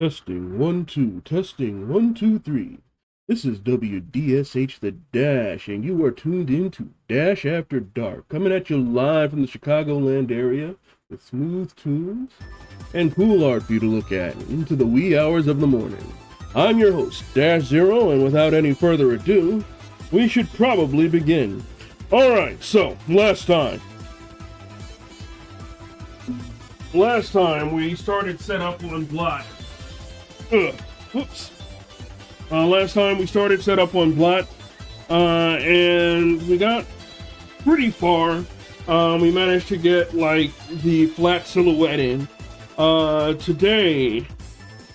Testing 1 2, testing 1 2 3. This is WDSH the Dash, and you are tuned in to Dash After Dark, coming at you live from the Chicagoland area with smooth tunes and cool art for you to look at into the wee hours of the morning. I'm your host, DashXero, and without any further ado, we should probably begin. Alright, so, last time we started set up on Blat. Last time we started set up on Blat, and we got pretty far. We managed to get like the flat silhouette in. Today,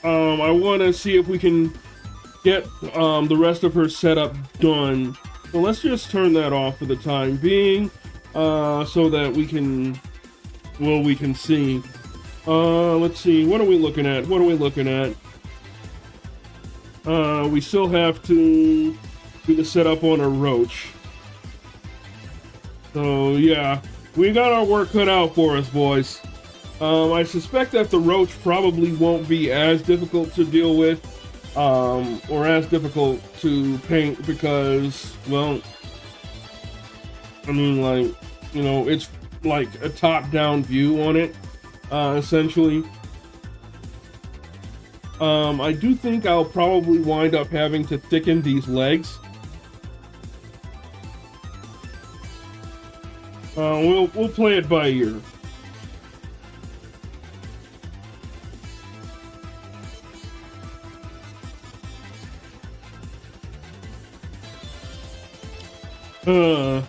I want to see if we can get the rest of her setup done. So let's just turn that off for the time being, so that we can see. Let's see. What are we looking at? We still have to do the setup on a roach. So yeah, we got our work cut out for us, boys. I suspect that the roach probably won't be as difficult to deal with, or as difficult to paint because, well, I mean, like, you know, it's like a top-down view on it, essentially. I do think I'll probably wind up having to thicken these legs. We'll play it by ear.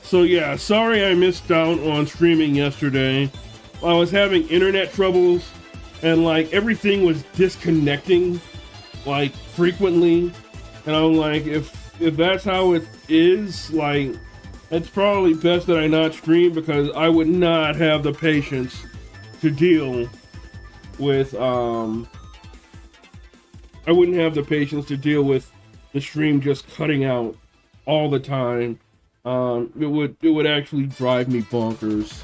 So yeah, sorry I missed out on streaming yesterday. I was having internet troubles. And like everything was disconnecting like frequently, and I'm like, if that's how it is, like, it's probably best that I not stream because I would not have the patience to deal with I wouldn't have the patience to deal with the stream just cutting out all the time. It would actually drive me bonkers.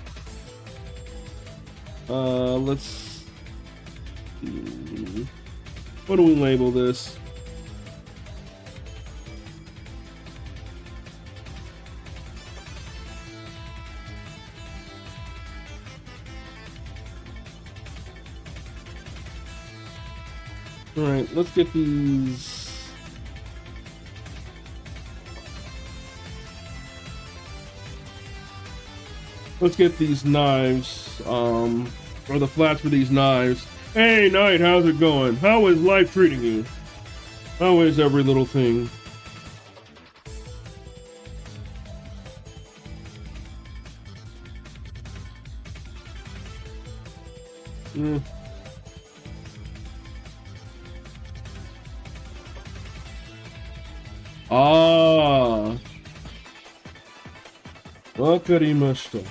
Let's. What do we label this? All right, let's get these. Let's get these knives, or the flats for these knives. Hey, Knight, how's it going? How is life treating you? How is every little thing? Ah. Wakarimashita.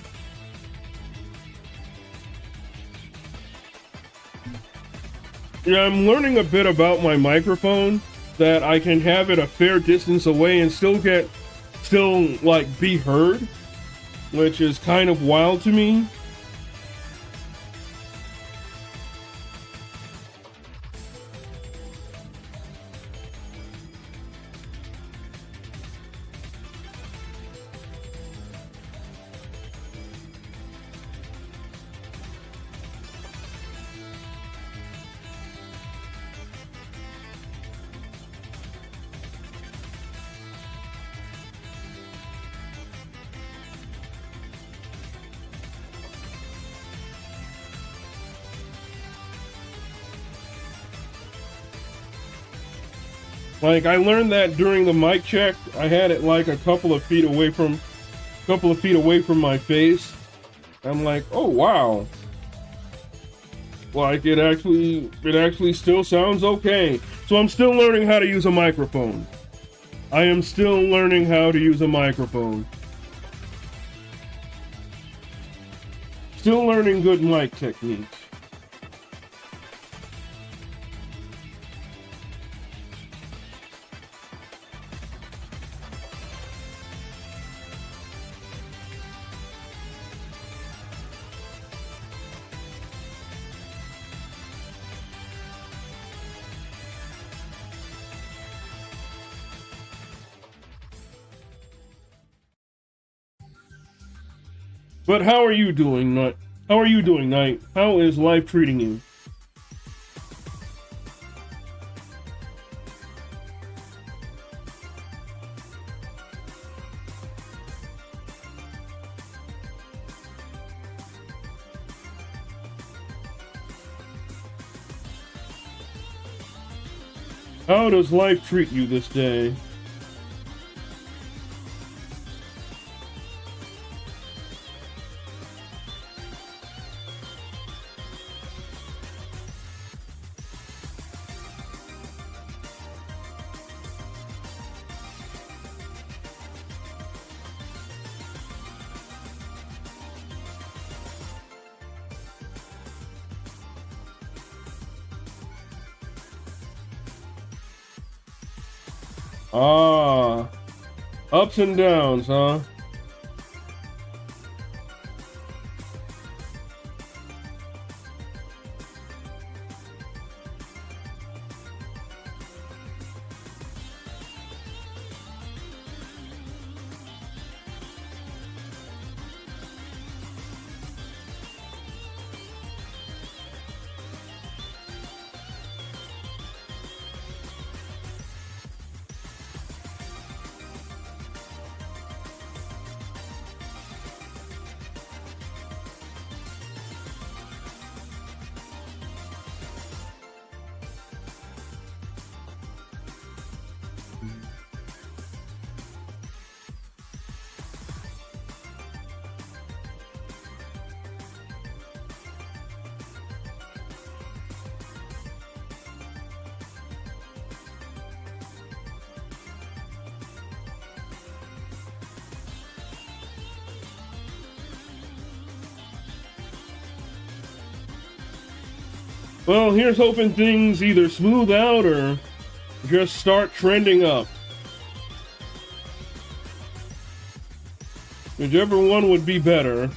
Yeah, I'm learning a bit about my microphone, that I can have it a fair distance away and still like be heard, which is kind of wild to me. Like, I learned that during the mic check. I had it like a couple of feet away from my face. I'm like, oh wow. Like, it actually still sounds okay. So I'm still learning how to use a microphone. I am still learning how to use a microphone. Still learning good mic techniques. But how are you doing, Knight? How are you doing, Knight? How is life treating you? How does life treat you this day? Ah, ups and downs, huh? Well, here's hoping things either smooth out or just start trending up. Whichever one would be better.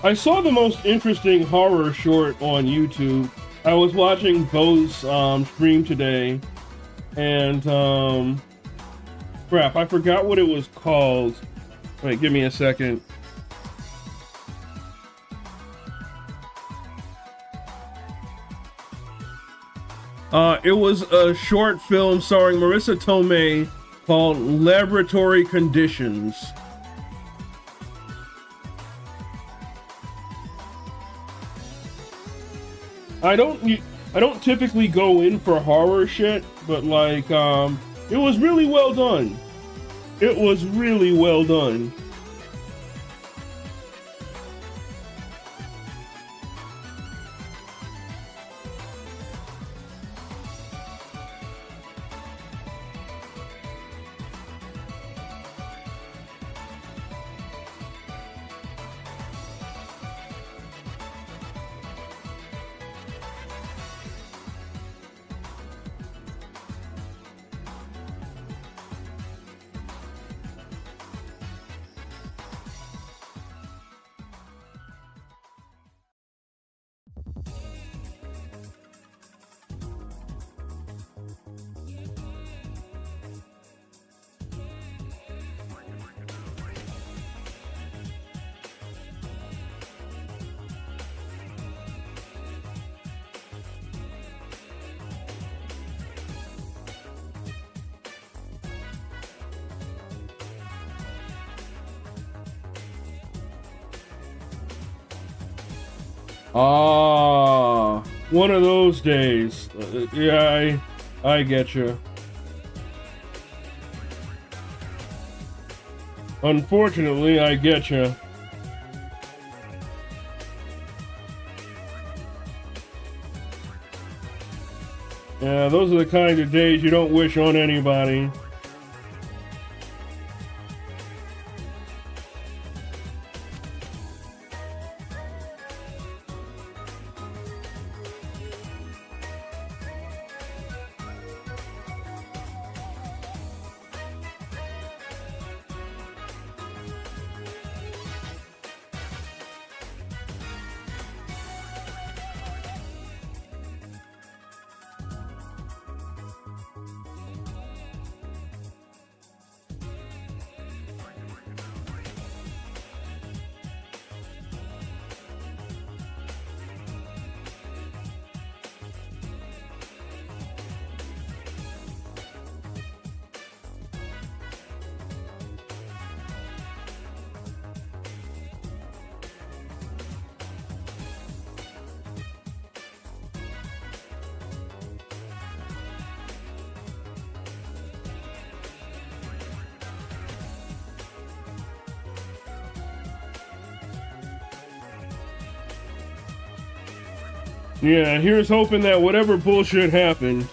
I saw the most interesting horror short on YouTube. I was watching Bo's stream today, and crap, I forgot what it was called. Wait, give me a second. It was a short film starring Marissa Tomei called Laboratory Conditions. I don't typically go in for horror shit, but like it was really well done. It was really well done. Ah, one of those days. Yeah, I get you. Unfortunately, I get you. Yeah, those are the kind of days you don't wish on anybody. Yeah, here's hoping that whatever bullshit happened,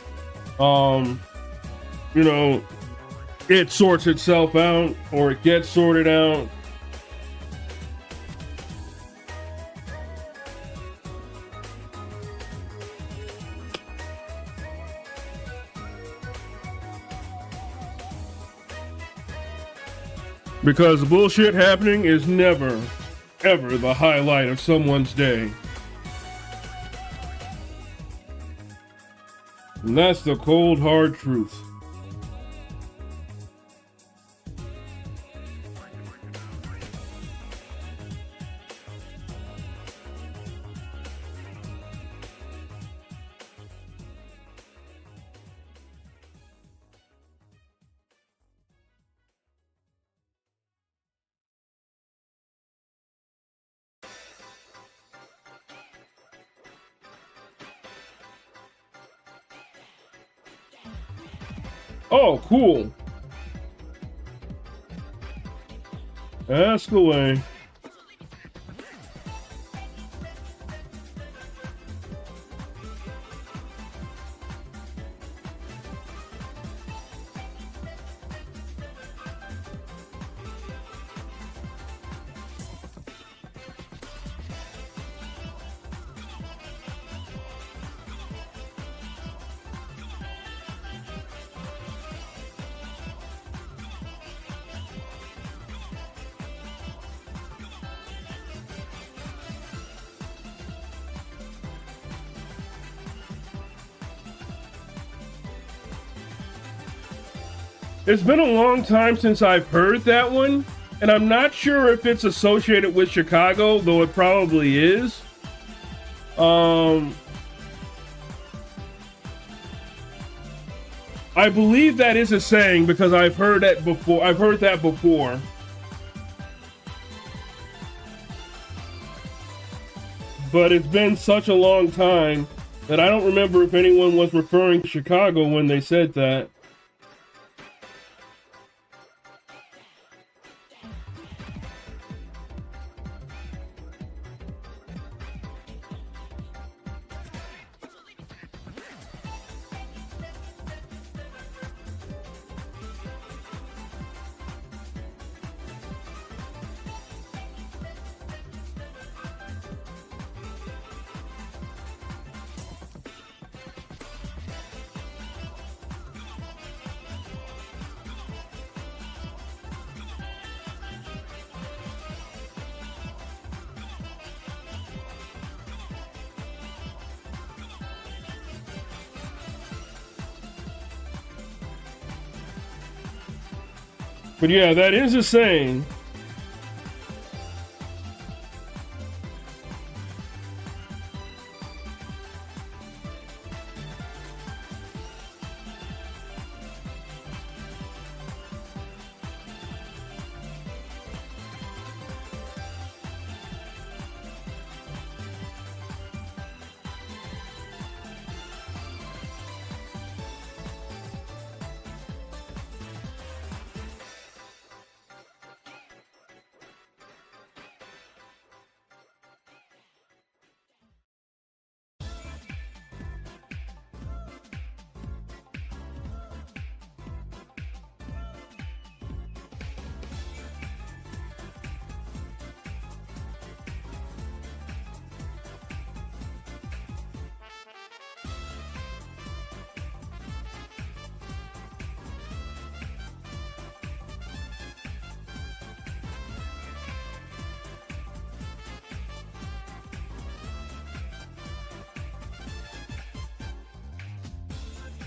you know, it sorts itself out, or it gets sorted out. Because bullshit happening is never, ever the highlight of someone's day. And that's the cold, hard truth. Oh, cool. Ask away. It's been a long time since I've heard that one, and I'm not sure if it's associated with Chicago, though it probably is. I believe that is a saying because I've heard that before. I've heard that before. But it's been such a long time that I don't remember if anyone was referring to Chicago when they said that. But yeah, that is a saying.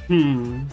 Hmm.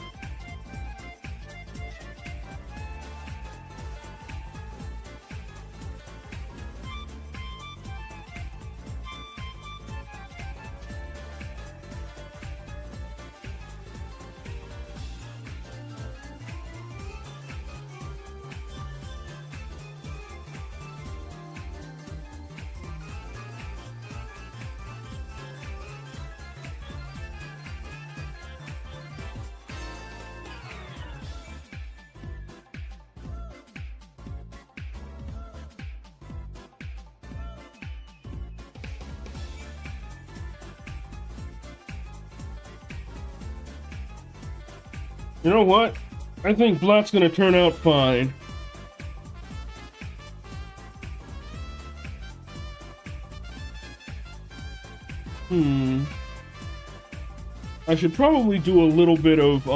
You know what? I think Blat's gonna turn out fine. I should probably do a little bit of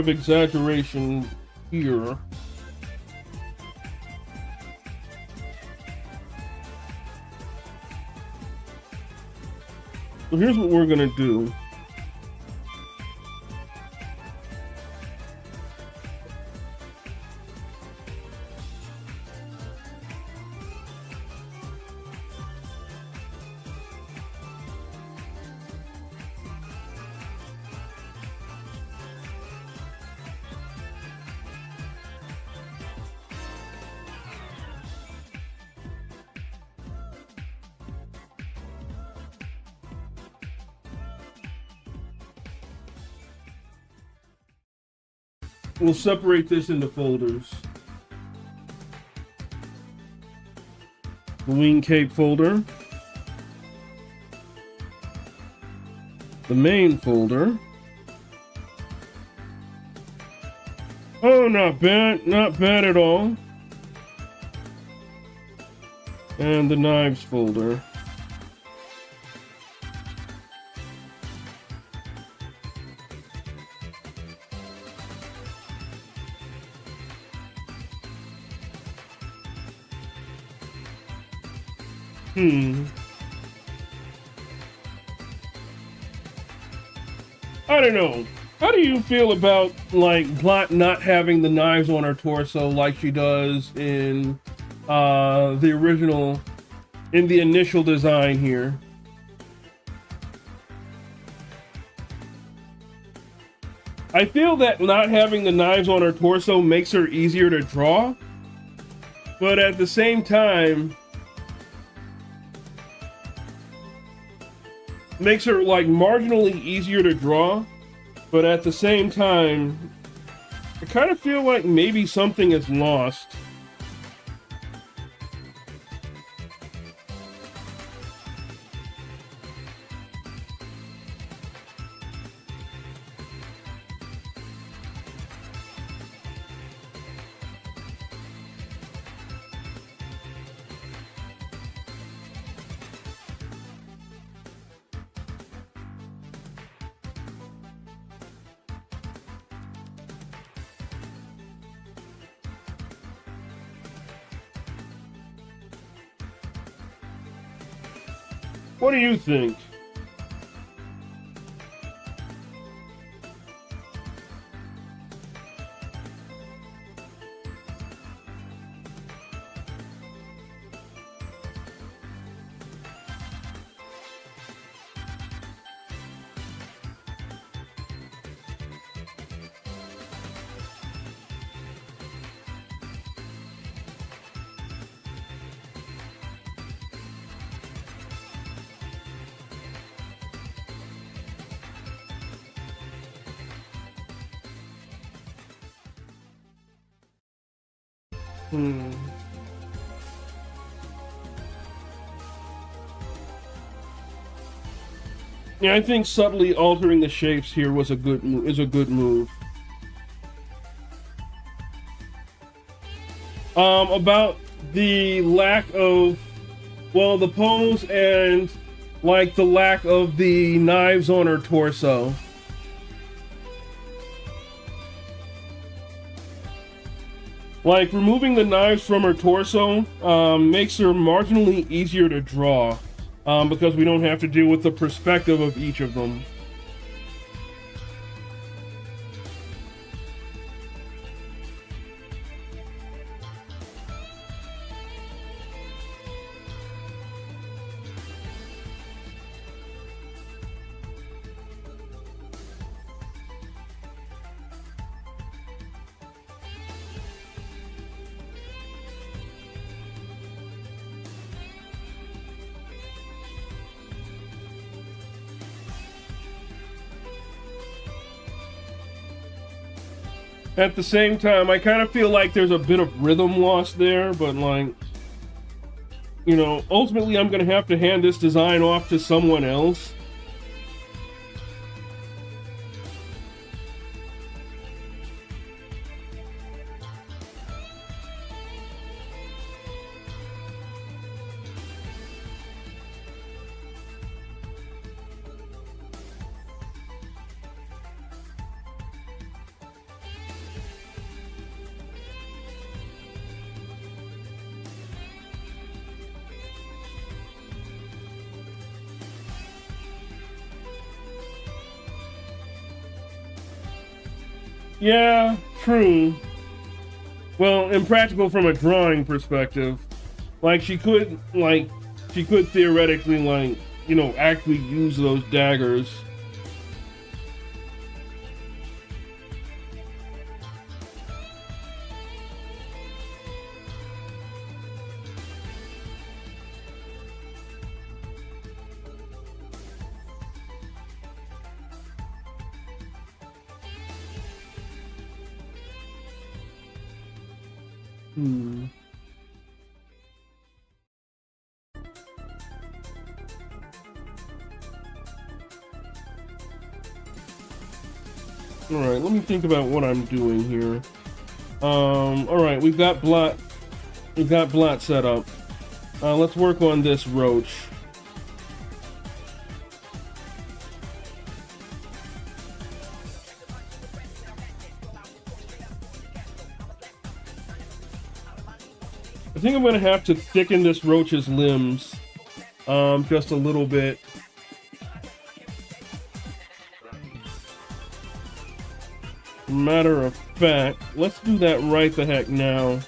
exaggeration here. So here's what we're gonna do. We'll separate this into folders. The wing cape folder. The main folder. Oh, not bad. Not bad at all. And the knives folder. I don't know. How do you feel about, like, Blat not having the knives on her torso like she does in the original, in the initial design here? I feel that not having the knives on her torso makes her easier to draw, but at the same time, makes her like marginally easier to draw, but at the same time, I kind of feel like maybe something is lost. What do you think? Yeah, I think subtly altering the shapes here was a good move. About the lack of, well, the pose and like the lack of the knives on her torso. Like, removing the knives from her torso makes her marginally easier to draw, because we don't have to deal with the perspective of each of them. At the same time, I kind of feel like there's a bit of rhythm loss there, but like, you know, ultimately I'm going to have to hand this design off to someone else. Yeah, true. Well, impractical from a drawing perspective. Like, she could theoretically, like, you know, actually use those daggers. Alright, let me think about what I'm doing here. Alright, we've got Blat set up. Let's work on this roach. I think I'm gonna have to thicken this roach's limbs, just a little bit. Matter of fact, let's do that right the heck now.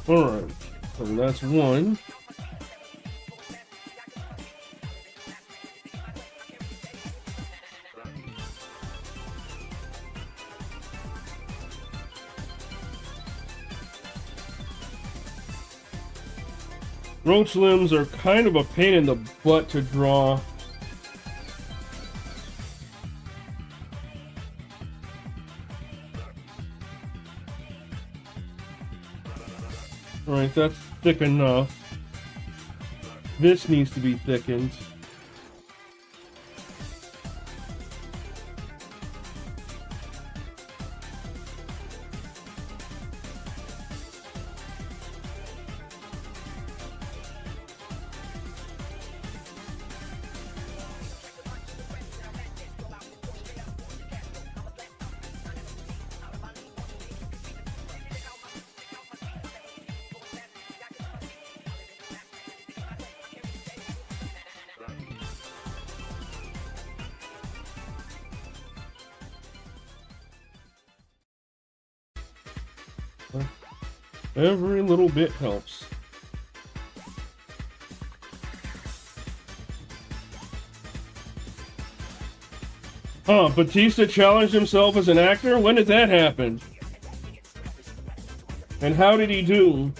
Alright, so that's one. Roach limbs are kind of a pain in the butt to draw. Alright, that's thick enough. This needs to be thickened. Every little bit helps. Huh, Batista challenged himself as an actor? When did that happen? And how did he do?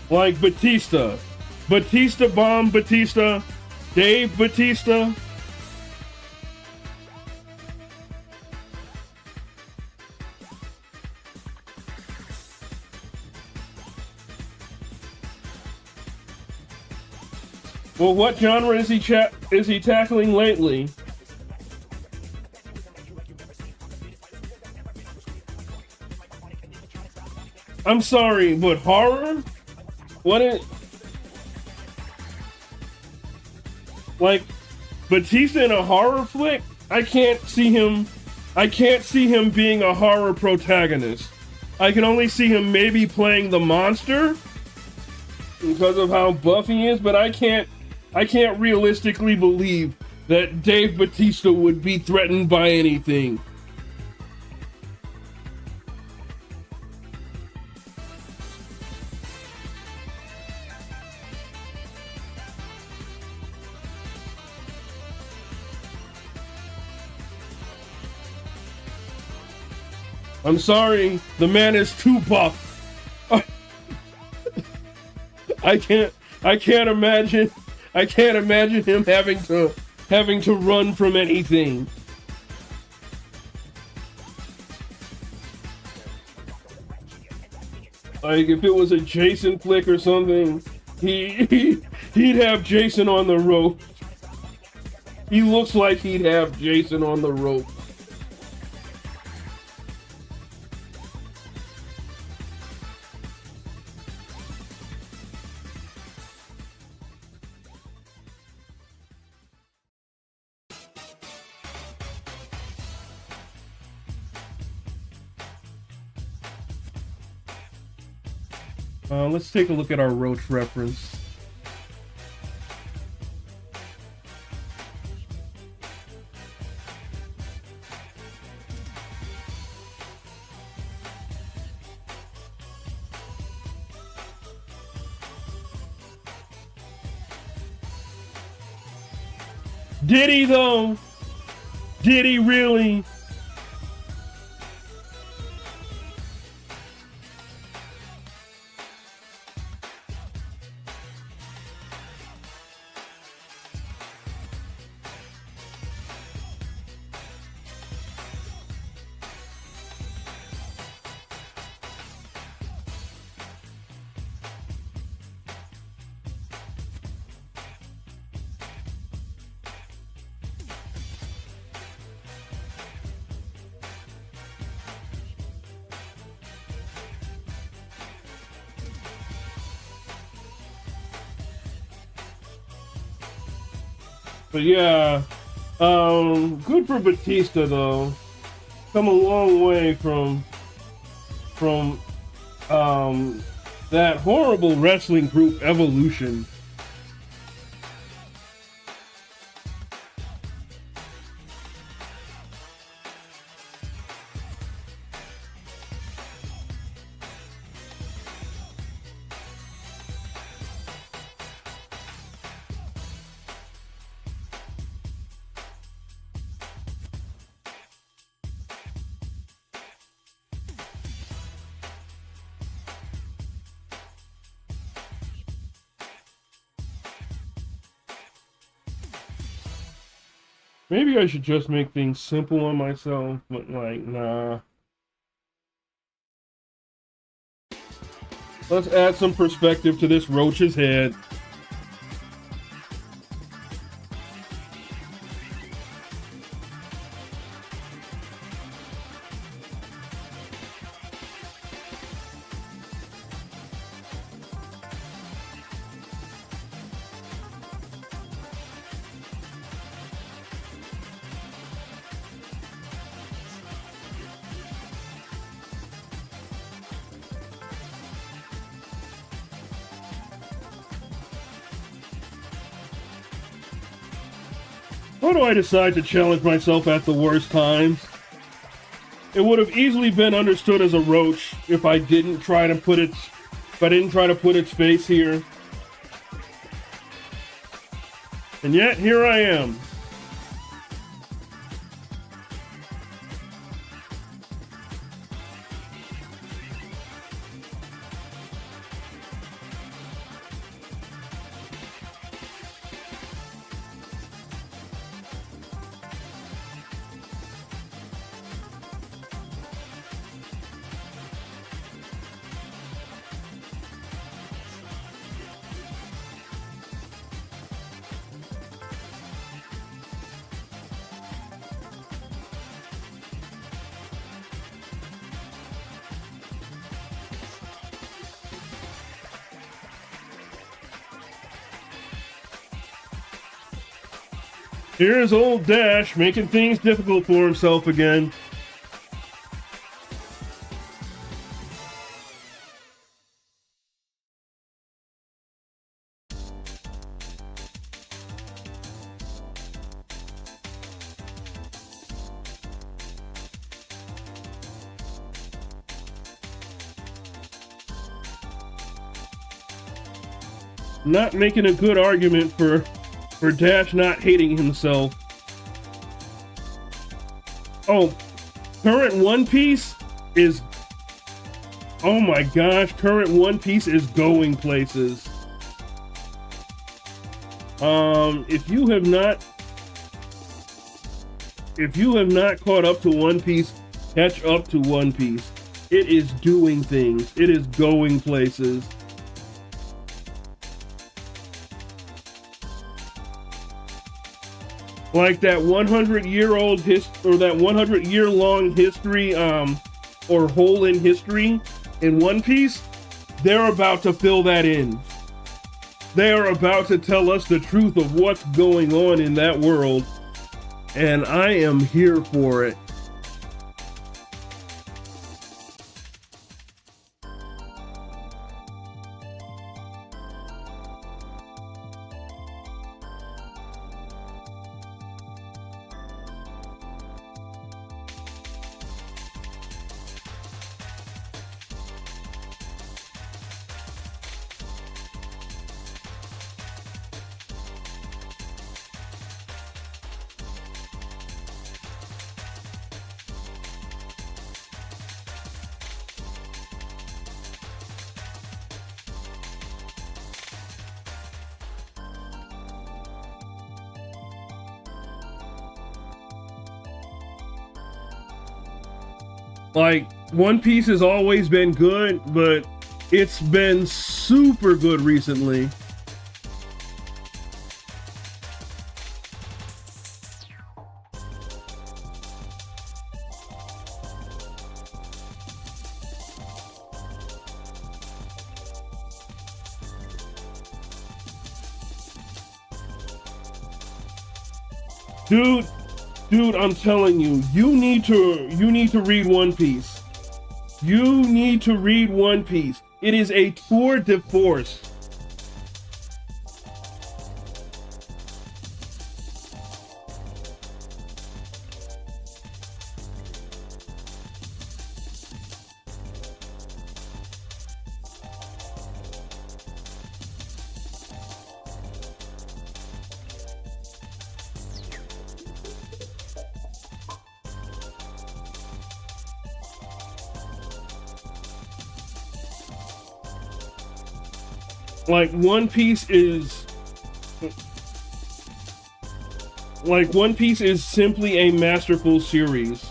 Like Batista. Batista Bomb Batista. Dave Batista. Well, what genre is he tackling lately? I'm sorry, but horror? What is like Batista in a horror flick? I can't see him being a horror protagonist. I can only see him maybe playing the monster because of how buff he is, but I can't realistically believe that Dave Batista would be threatened by anything. I'm sorry, the man is too buff. I can't imagine him having to run from anything. Like if it was a Jason flick or something, he'd have Jason on the rope. He looks like he'd have Jason on the rope. Let's take a look at our Roach reference. Did he though? Did he really? But yeah, good for Batista though. Come a long way from that horrible wrestling group Evolution. Maybe I should just make things simple on myself, but like, nah. Let's add some perspective to this Roach's head. Why do I decide to challenge myself at the worst times? It would have easily been understood as a roach if I didn't try to put its face here. And yet here I am. Here's old Dash making things difficult for himself again. Not making a good argument for Dash not hating himself. Oh, current One Piece is... Oh my gosh, current One Piece is going places. If you have not caught up to One Piece, catch up to One Piece. It is doing things. It is going places. Like that 100-year-old or that 100-year-long history, or hole in history in One Piece, they're about to fill that in. They are about to tell us the truth of what's going on in that world, and I am here for it. Like, One Piece has always been good, but it's been super good recently. Dude, I'm telling you, you need to read One Piece. You need to read One Piece. It is a tour de force. Like, One Piece is simply a masterful series.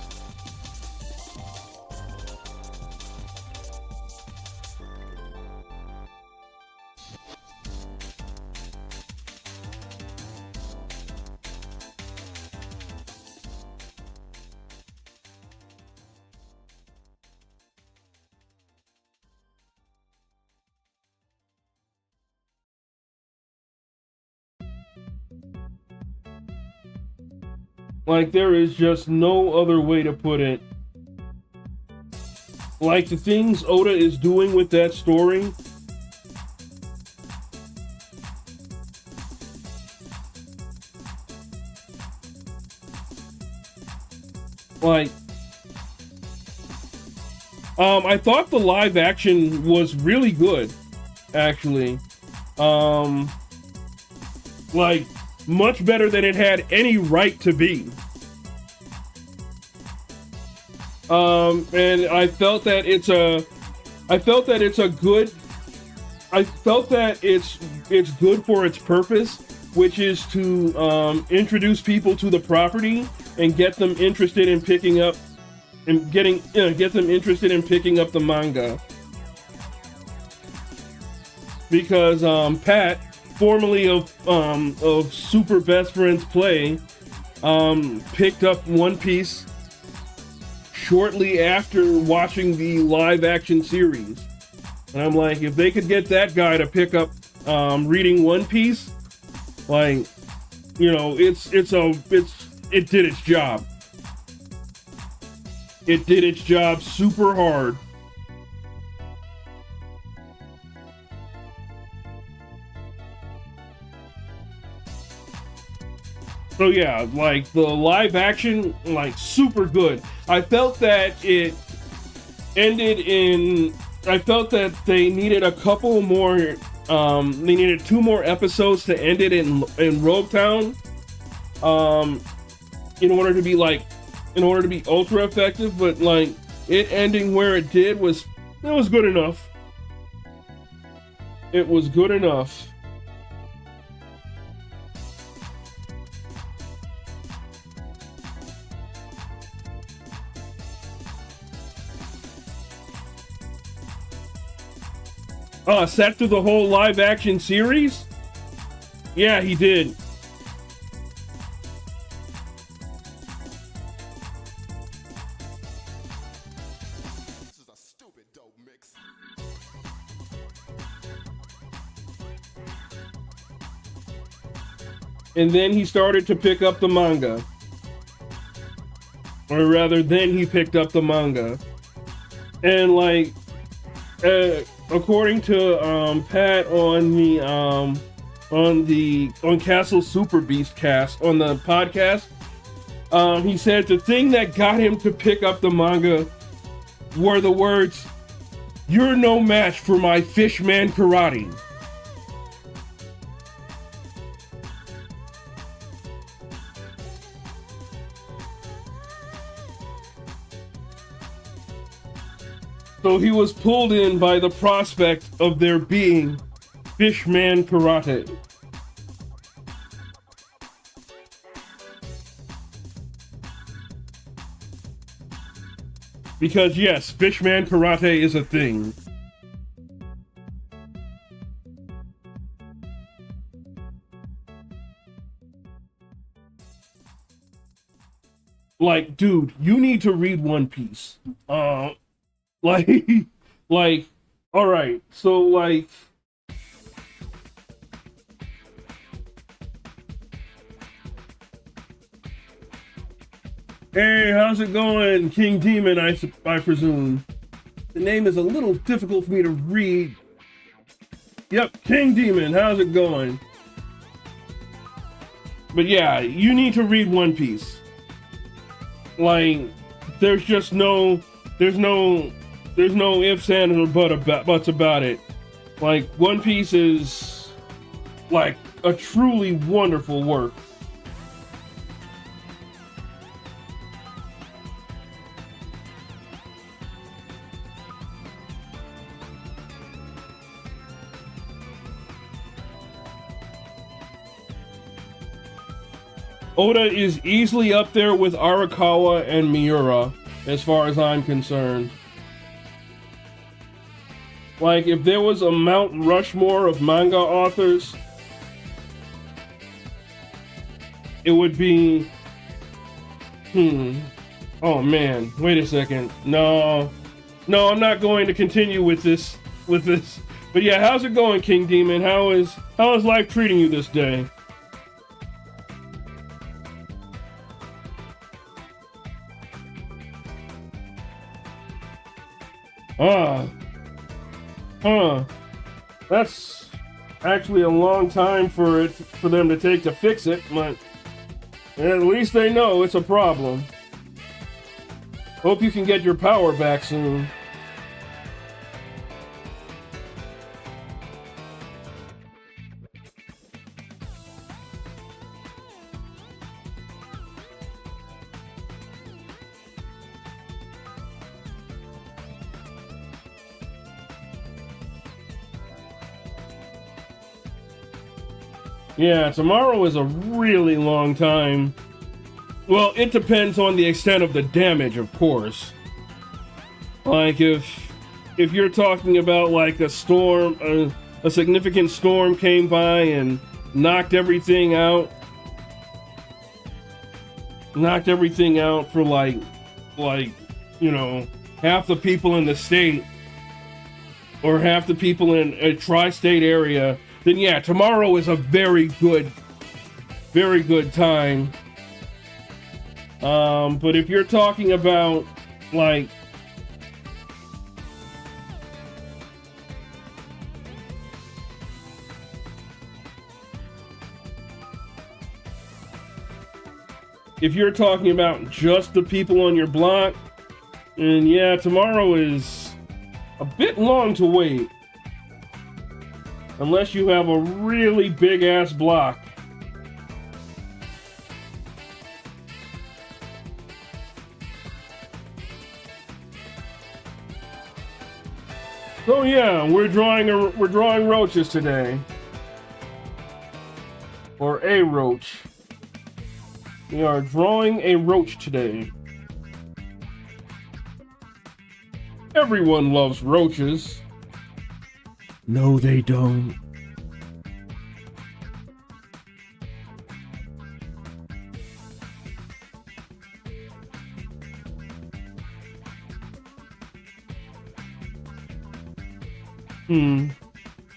Like, there is just no other way to put it. Like, the things Oda is doing with that story. Like, I thought the live action was really good, actually. Like, much better than it had any right to be. And I felt that it's good for its purpose, which is to introduce people to the property and get them interested in picking up the manga. Because Pat, formerly of Super Best Friends Play, picked up One Piece shortly after watching the live action series. And I'm like, if they could get that guy to pick up reading One Piece, like, you know, it did its job. It did its job super hard. So yeah, like the live action, like super good. I felt that it ended in. I felt that they needed a couple more. They needed 2 more episodes to end it in Rogue Town. In order to be ultra effective, but like it ending where it did was good enough. It was good enough. Sat through the whole live action series? Yeah, he did. This is a stupid dope mix. And then he started to pick up the manga. Or rather, then he picked up the manga. And like, according to Pat on Castle Super Beast cast on the podcast, he said the thing that got him to pick up the manga were the words, "You're no match for my Fishman karate." So he was pulled in by the prospect of there being Fishman karate. Because yes, Fishman karate is a thing. Like, dude, you need to read One Piece. Like, all right, so like, hey, how's it going, King Demon? I presume the name is a little difficult for me to read. Yep, King Demon, how's it going? But yeah, you need to read One Piece. Like, there's no ifs, ands, or buts about it. Like, One Piece is like a truly wonderful work. Oda is easily up there with Arakawa and Miura, as far as I'm concerned. Like, if there was a Mount Rushmore of manga authors, it would be... Oh man, wait a second. No, I'm not going to continue with this. But yeah, how's it going, King Demon? How is life treating you this day? That's actually a long time for them to take to fix it, but at least they know it's a problem. Hope you can get your power back soon. Yeah, tomorrow is a really long time. Well, it depends on the extent of the damage, of course. Like, if you're talking about like a storm, a significant storm came by and knocked everything out for like, you know, half the people in the state or half the people in a tri-state area, then yeah, tomorrow is a very good very good time. But if you're talking about like if you're talking about just the people on your block, and yeah, tomorrow is a bit long to wait. Unless you have a really big ass block. So yeah, we're drawing roaches today. Or a roach. We are drawing a roach today. Everyone loves roaches. No, they don't.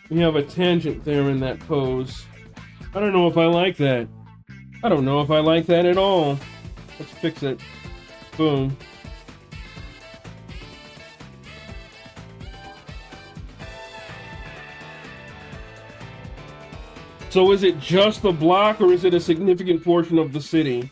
We have a tangent there in that pose. I don't know if I like that. I don't know if I like that at all. Let's fix it. Boom. So is it just the block, or is it a significant portion of the city?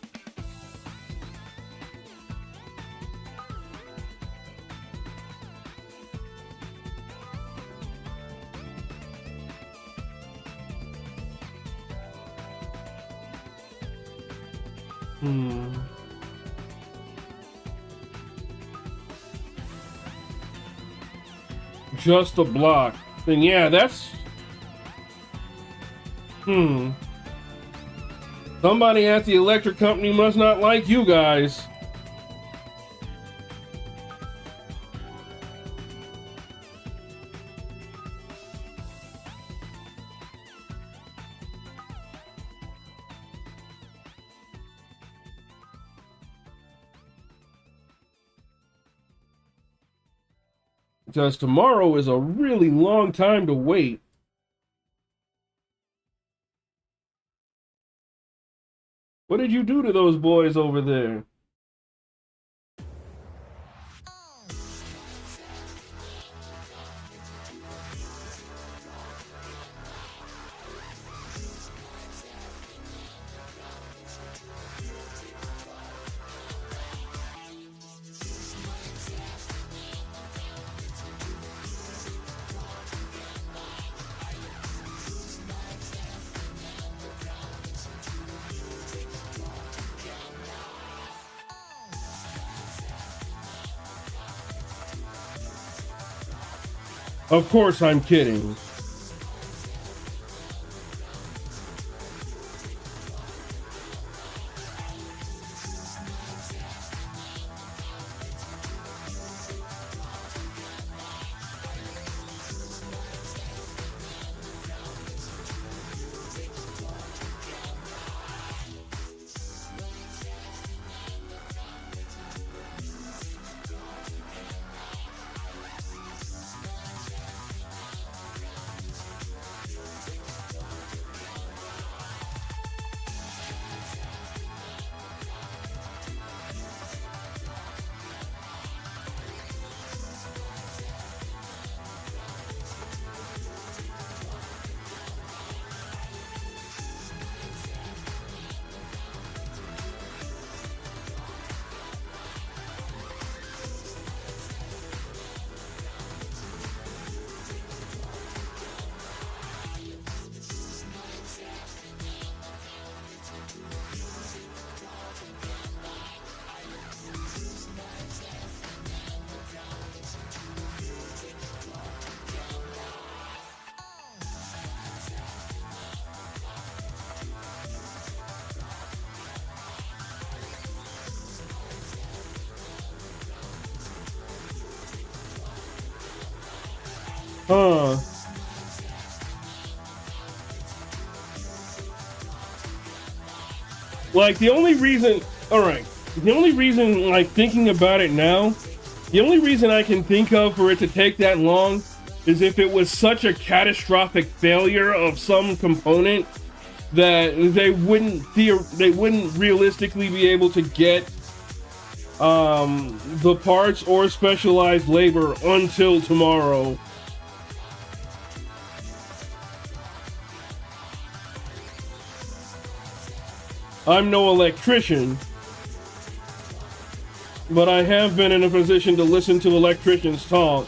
Just a block. Then yeah, that's... Somebody at the electric company must not like you guys. Because tomorrow is a really long time to wait. What did you do to those boys over there? Of course I'm kidding. Like, the only reason... Alright. The only reason, like, thinking about it now... The only reason I can think of for it to take that long is if it was such a catastrophic failure of some component that they wouldn't realistically be able to get the parts or specialized labor until tomorrow. I'm no electrician, but I have been in a position to listen to electricians talk.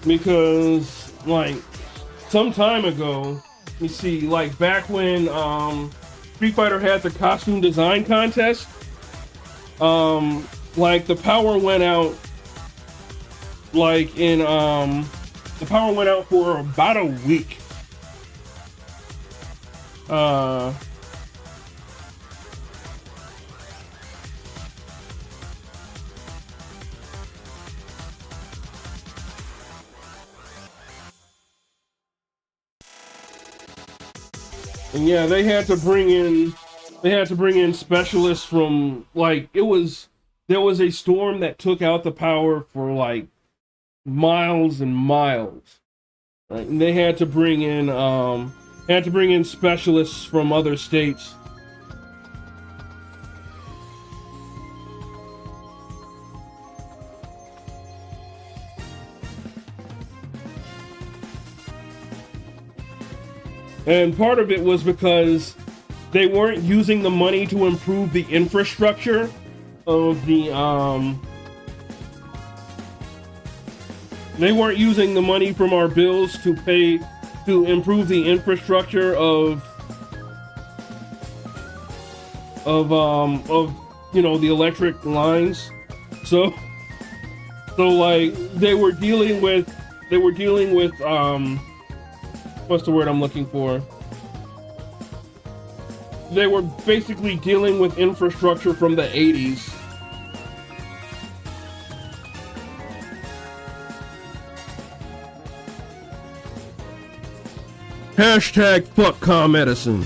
Because, like, some time ago, you see, like, back when Street Fighter had the costume design contest, like, the power went out, like, the power went out for about a week. And yeah, they had to bring in specialists from, like, there was a storm that took out the power for like miles and miles. Right? And they had to bring in specialists from other states. And part of it was because they weren't using the money to improve the infrastructure of the they weren't using the money from our bills to improve the infrastructure of the electric lines. So like they were dealing with what's the word I'm looking for? They were basically dealing with infrastructure from the 80s. Hashtag fuck Com Edison.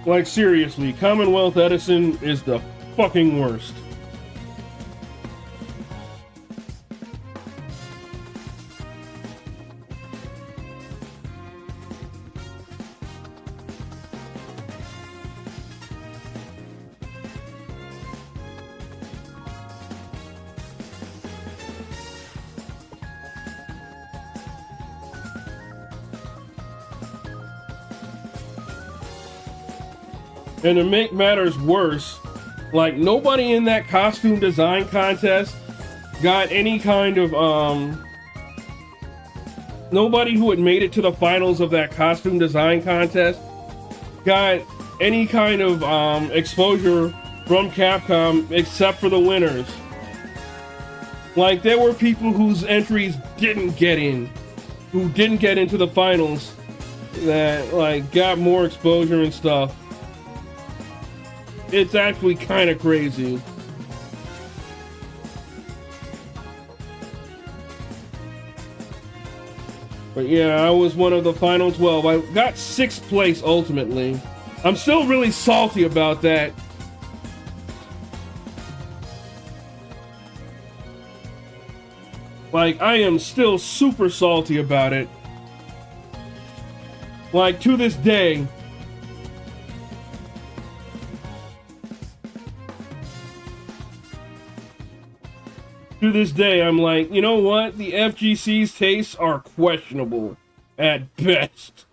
Like, seriously, Commonwealth Edison is the fucking worst. And to make matters worse, like, nobody in that costume design contest got any kind of, nobody who had made it to the finals of that costume design contest got any kind of, exposure from Capcom except for the winners. Like, there were people whose entries didn't get in, who didn't get into the finals, that, like, got more exposure and stuff. It's actually kind of crazy. But yeah, I was one of the final 12. I got 6th place ultimately. I'm still really salty about that. Like, I am still super salty about it. Like, to this day. To this day, I'm like, you know what? The FGC's tastes are questionable at best.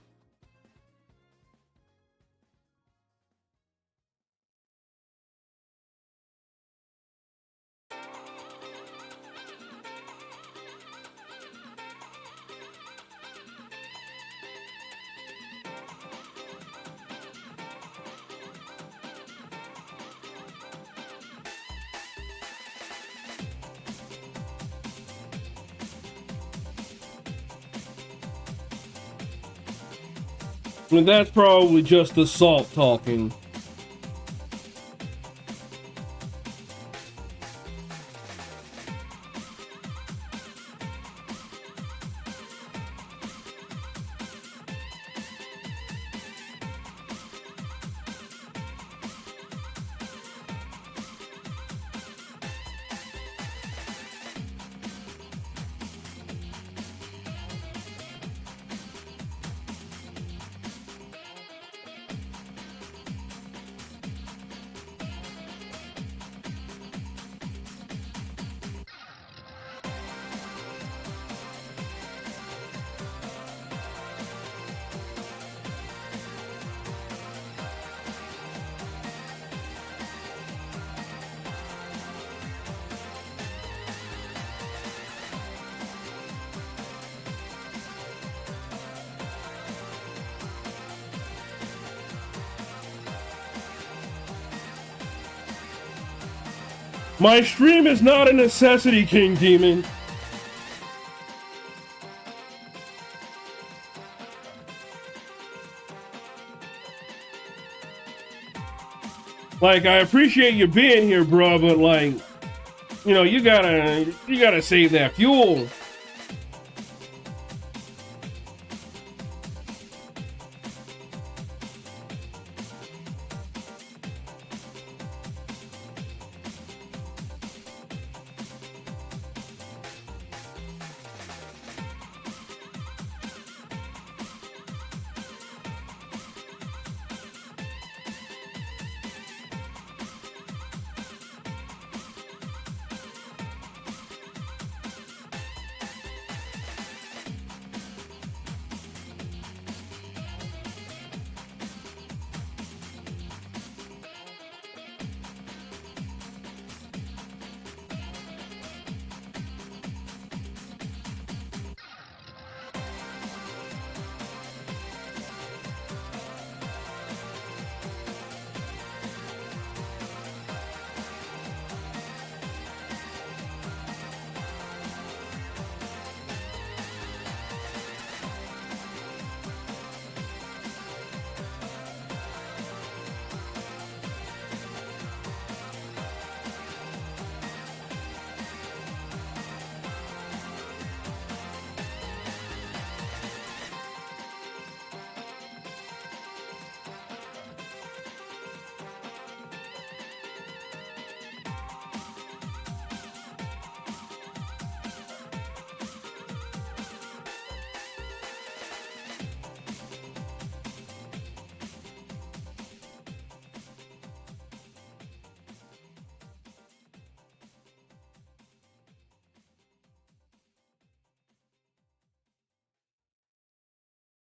I mean, that's probably just the salt talking. My stream is not a necessity, King Demon. Like, I appreciate you being here, bro, but like, you know, you gotta save that fuel.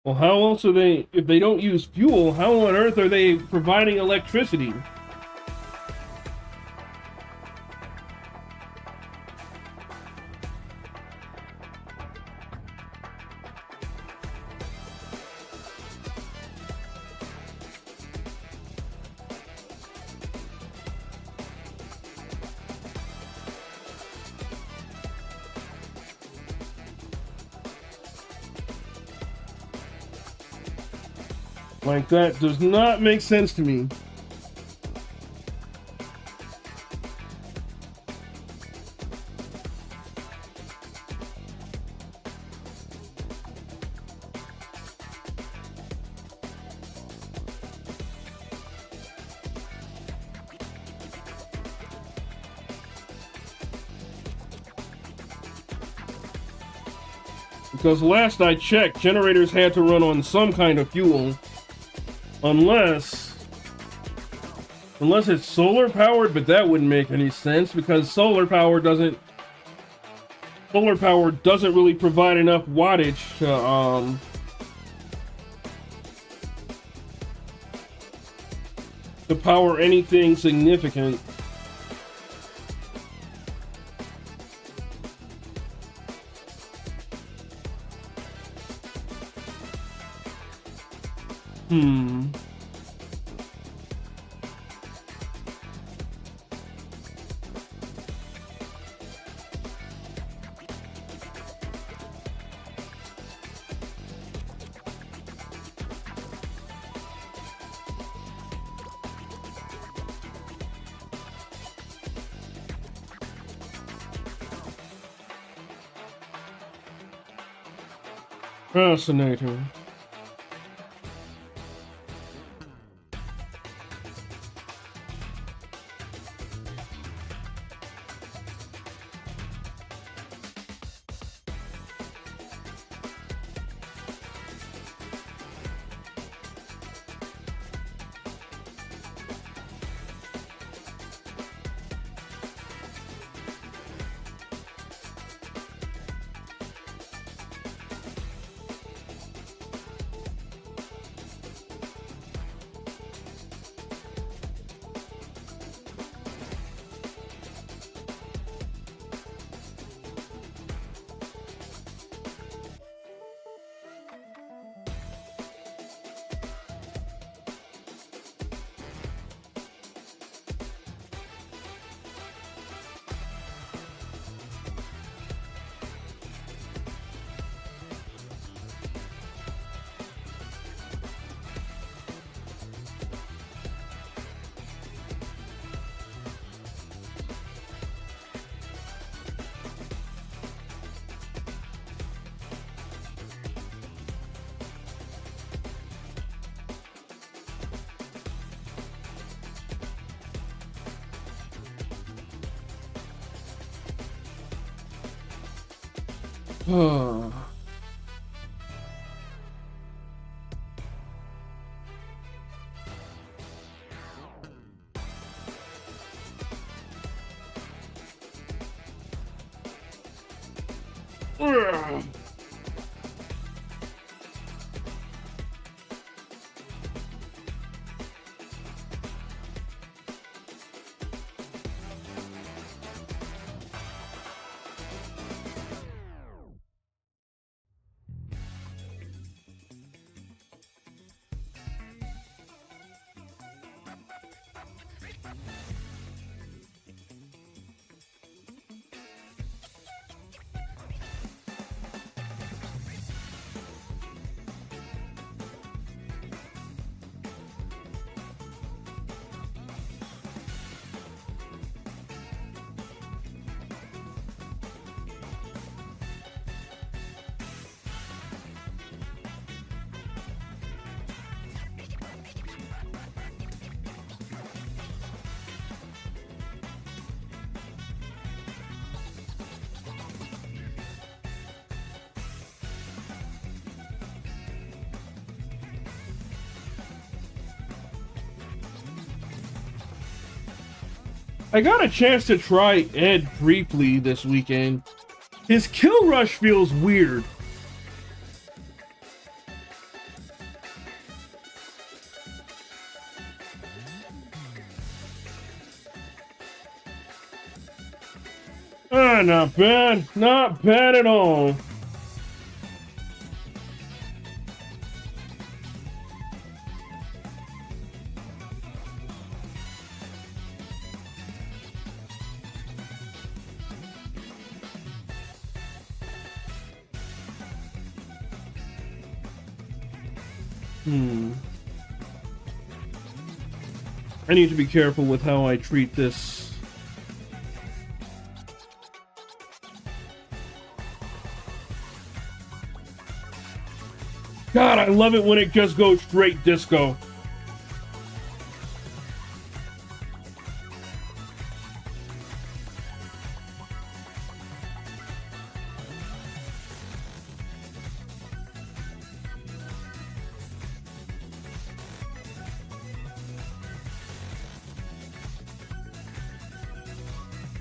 Well, how else are they, if they don't use fuel, how on earth are they providing electricity? Like, that does not make sense to me. Because last I checked, generators had to run on some kind of fuel. Unless it's solar powered, but that wouldn't make any sense because solar power doesn't really provide enough wattage to power anything significant. Fascinating. Oh. Ugh. I got a chance to try Ed briefly this weekend. His kill rush feels weird. Ah, not bad. Not bad at all. I need to be careful with how I treat this. God, I love it when it just goes straight disco.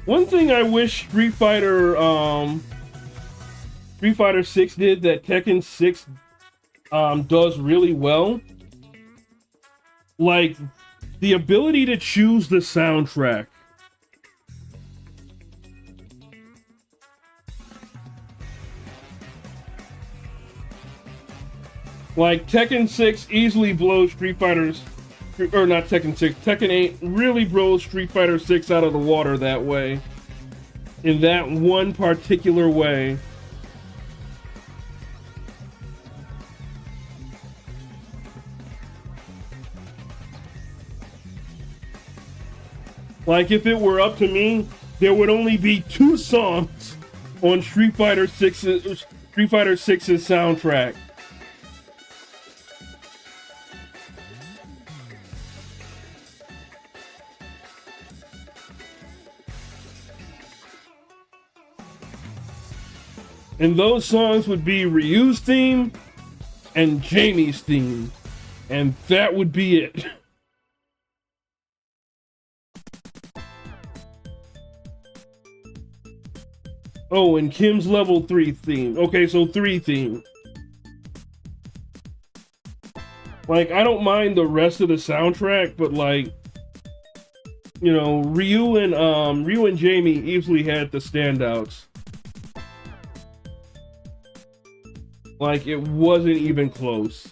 One thing I wish Street Fighter 6 did that Tekken 6 does really well, like the ability to choose the soundtrack. Like Tekken 6 easily blows Street Fighter's, or not Tekken 6, Tekken 8 really blows Street Fighter 6 out of the water that way. In that one particular way. Like if it were up to me, there would only be 2 songs on Street Fighter 6's soundtrack. And those songs would be Ryu's theme and Jamie's theme. And that would be it. Oh, and Kim's level 3 theme. Okay, so 3 theme. Like, I don't mind the rest of the soundtrack, but like, you know, Ryu and Jamie easily had the standouts. Like, it wasn't even close.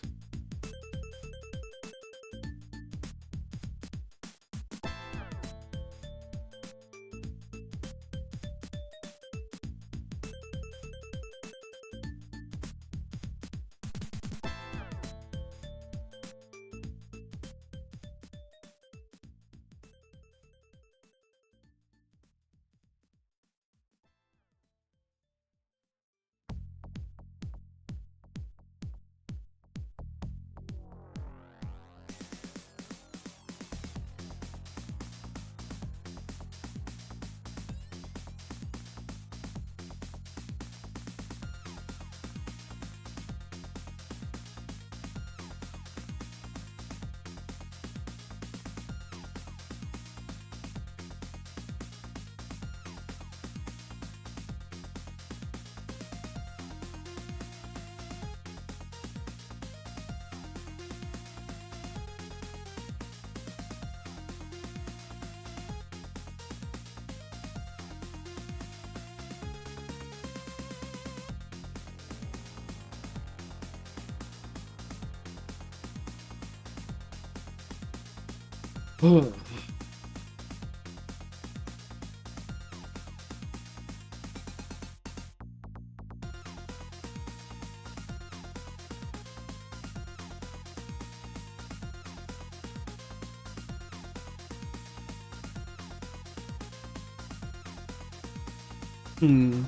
Hmm.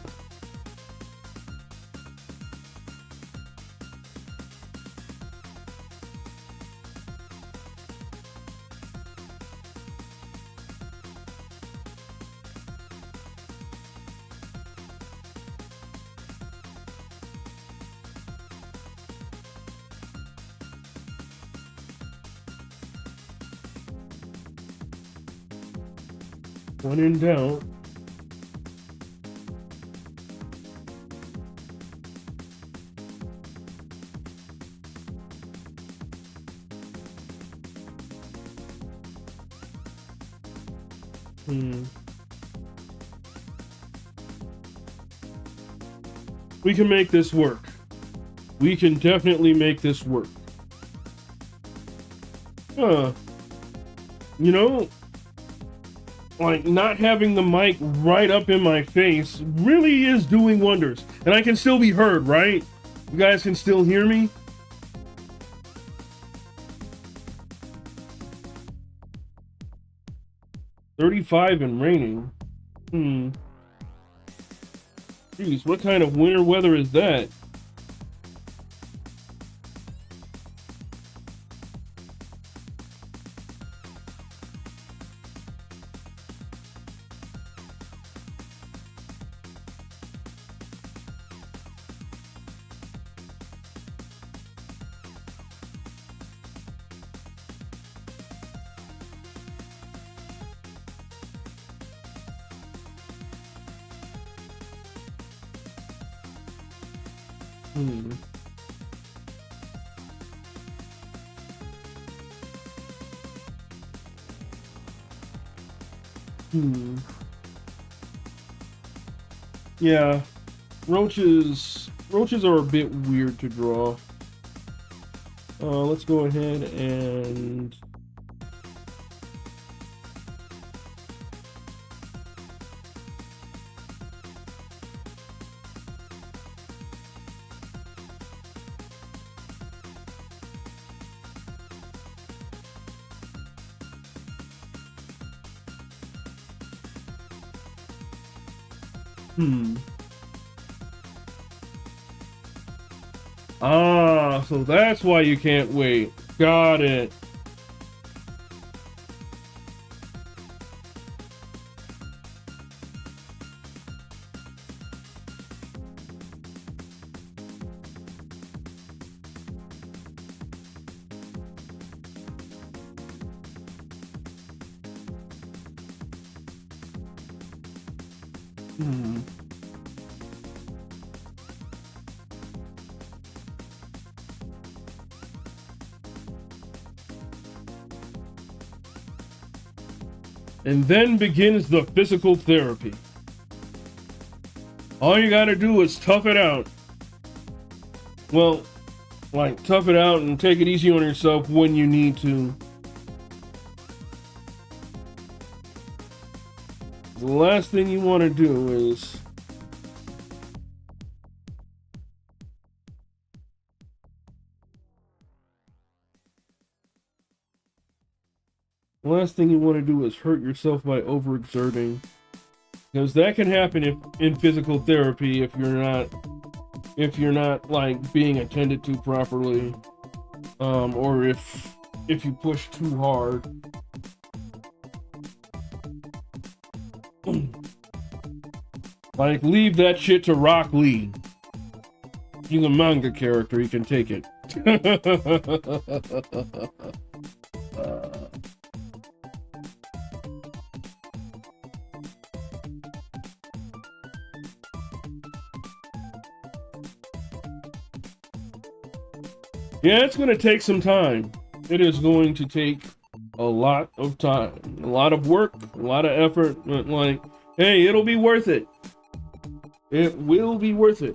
When in doubt. We can make this work. We can definitely make this work. You know, like not having the mic right up in my face really is doing wonders. And I can still be heard, right? You guys can still hear me? $35 and raining. Jeez, what kind of winter weather is that? Yeah, roaches are a bit weird to draw. Let's go ahead and so that's why you can't wait. Got it. Hmm. And then begins the physical therapy. All you gotta do is tough it out. Well, like, tough it out and take it easy on yourself when you need to. The last thing you want to do is hurt yourself by overexerting, because that can happen if in physical therapy if you're not like being attended to properly, or if you push too hard. Like, leave that shit to Rock Lee. He's a manga character, he can take it. Yeah, it's going to take some time. It is going to take a lot of time, a lot of work, a lot of effort, but like, hey, it'll be worth it. It will be worth it.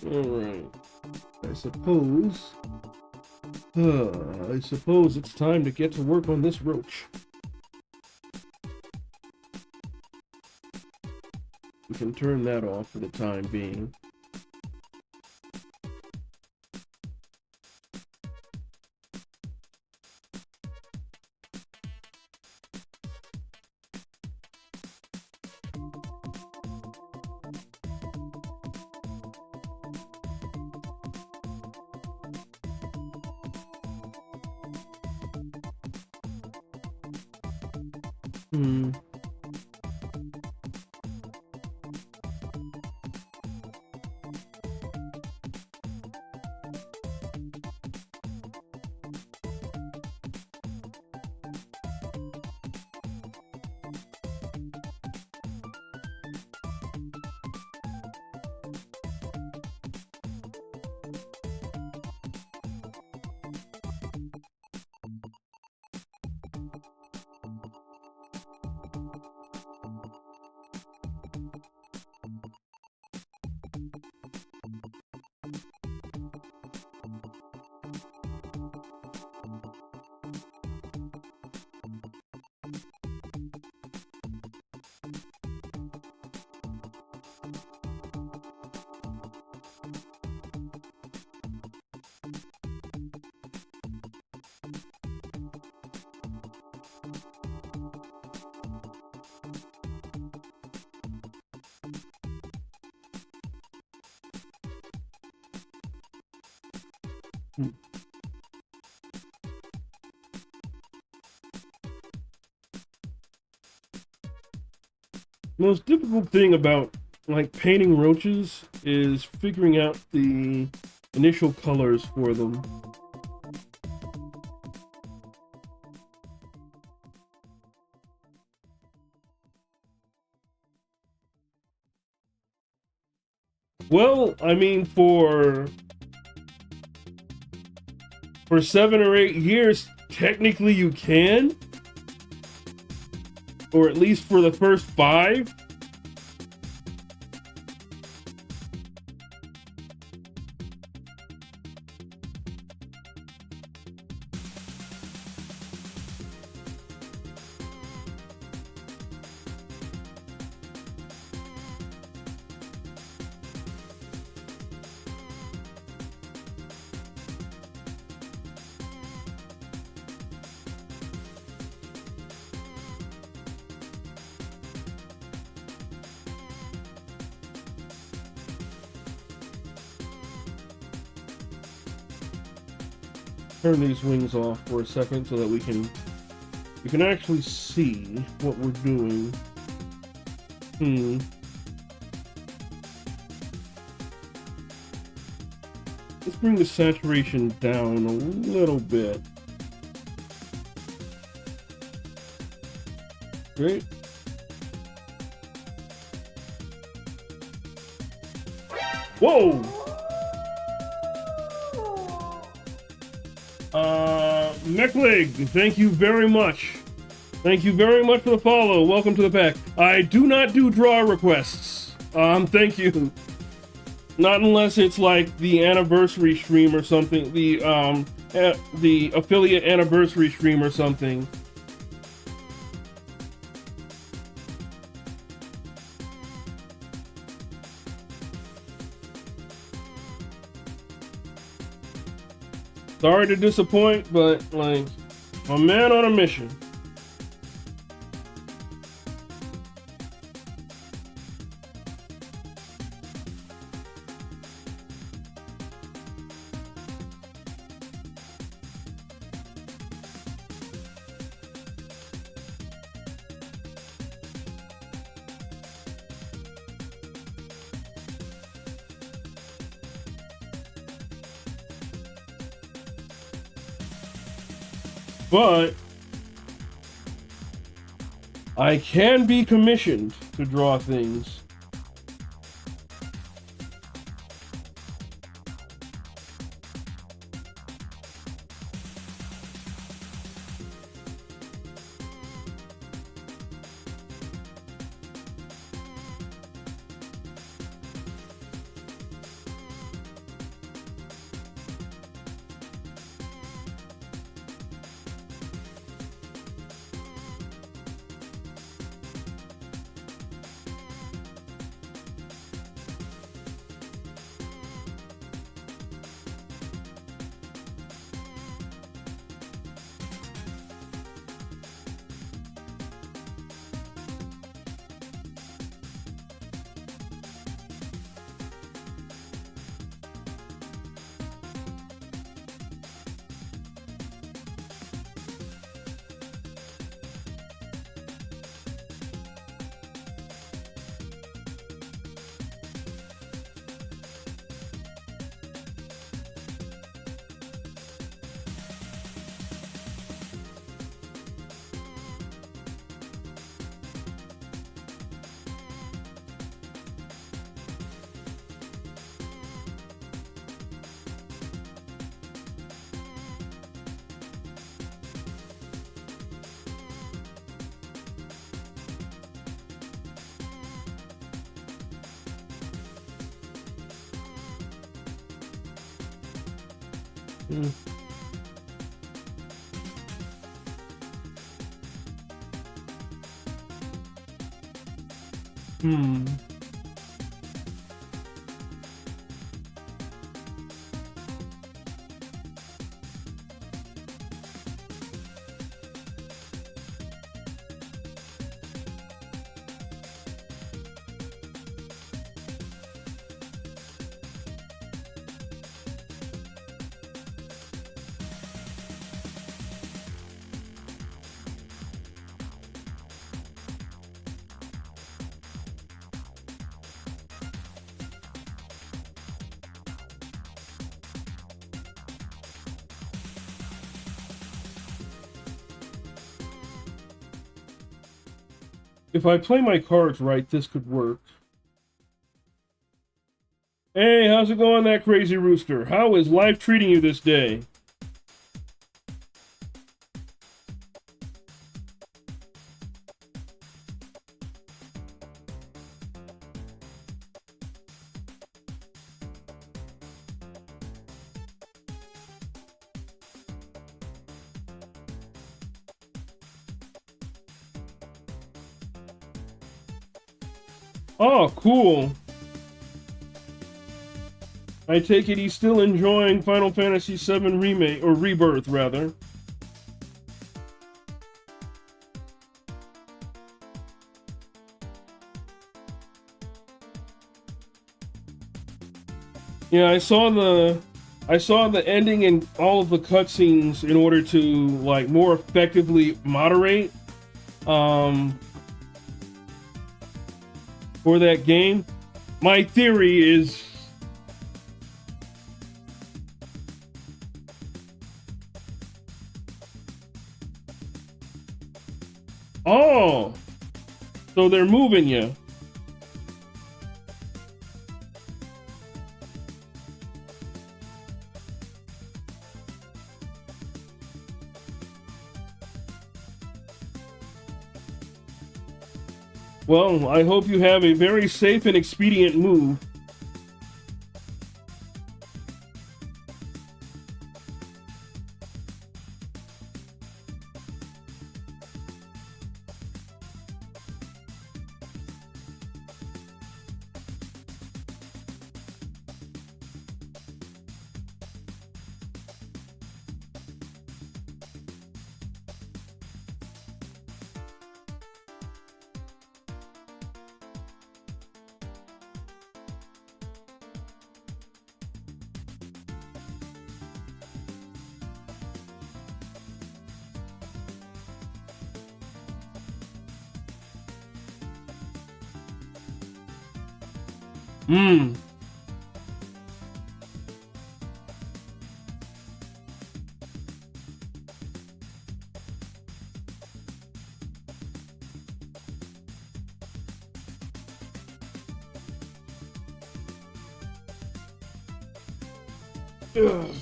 Alright. I suppose it's time to get to work on this roach. We can turn that off for the time being. Most difficult thing about like painting roaches is figuring out the initial colors for them. Well, I mean, for 7 or 8 years, technically you can. Or at least for the first 5. turn these wings off for a second so that we can actually see what we're doing. Let's bring the saturation down a little bit. Great. Whoa! Mechlig, thank you very much. Thank you very much for the follow. Welcome to the pack. I do not do draw requests. Thank you. Not unless it's like the anniversary stream or something, the affiliate anniversary stream or something. Sorry to disappoint, but like, a man on a mission. But I can be commissioned to draw things. If I play my cards right, this could work. Hey, how's it going, that crazy rooster? How is life treating you this day? Oh, cool. I take it he's still enjoying Final Fantasy VII Remake, or Rebirth, rather. Yeah, I saw the I saw the ending in all of the cutscenes in order to like more effectively moderate for that game. My theory is oh, so they're moving you. Well, I hope you have a very safe and expedient move. Hmm. Ugh.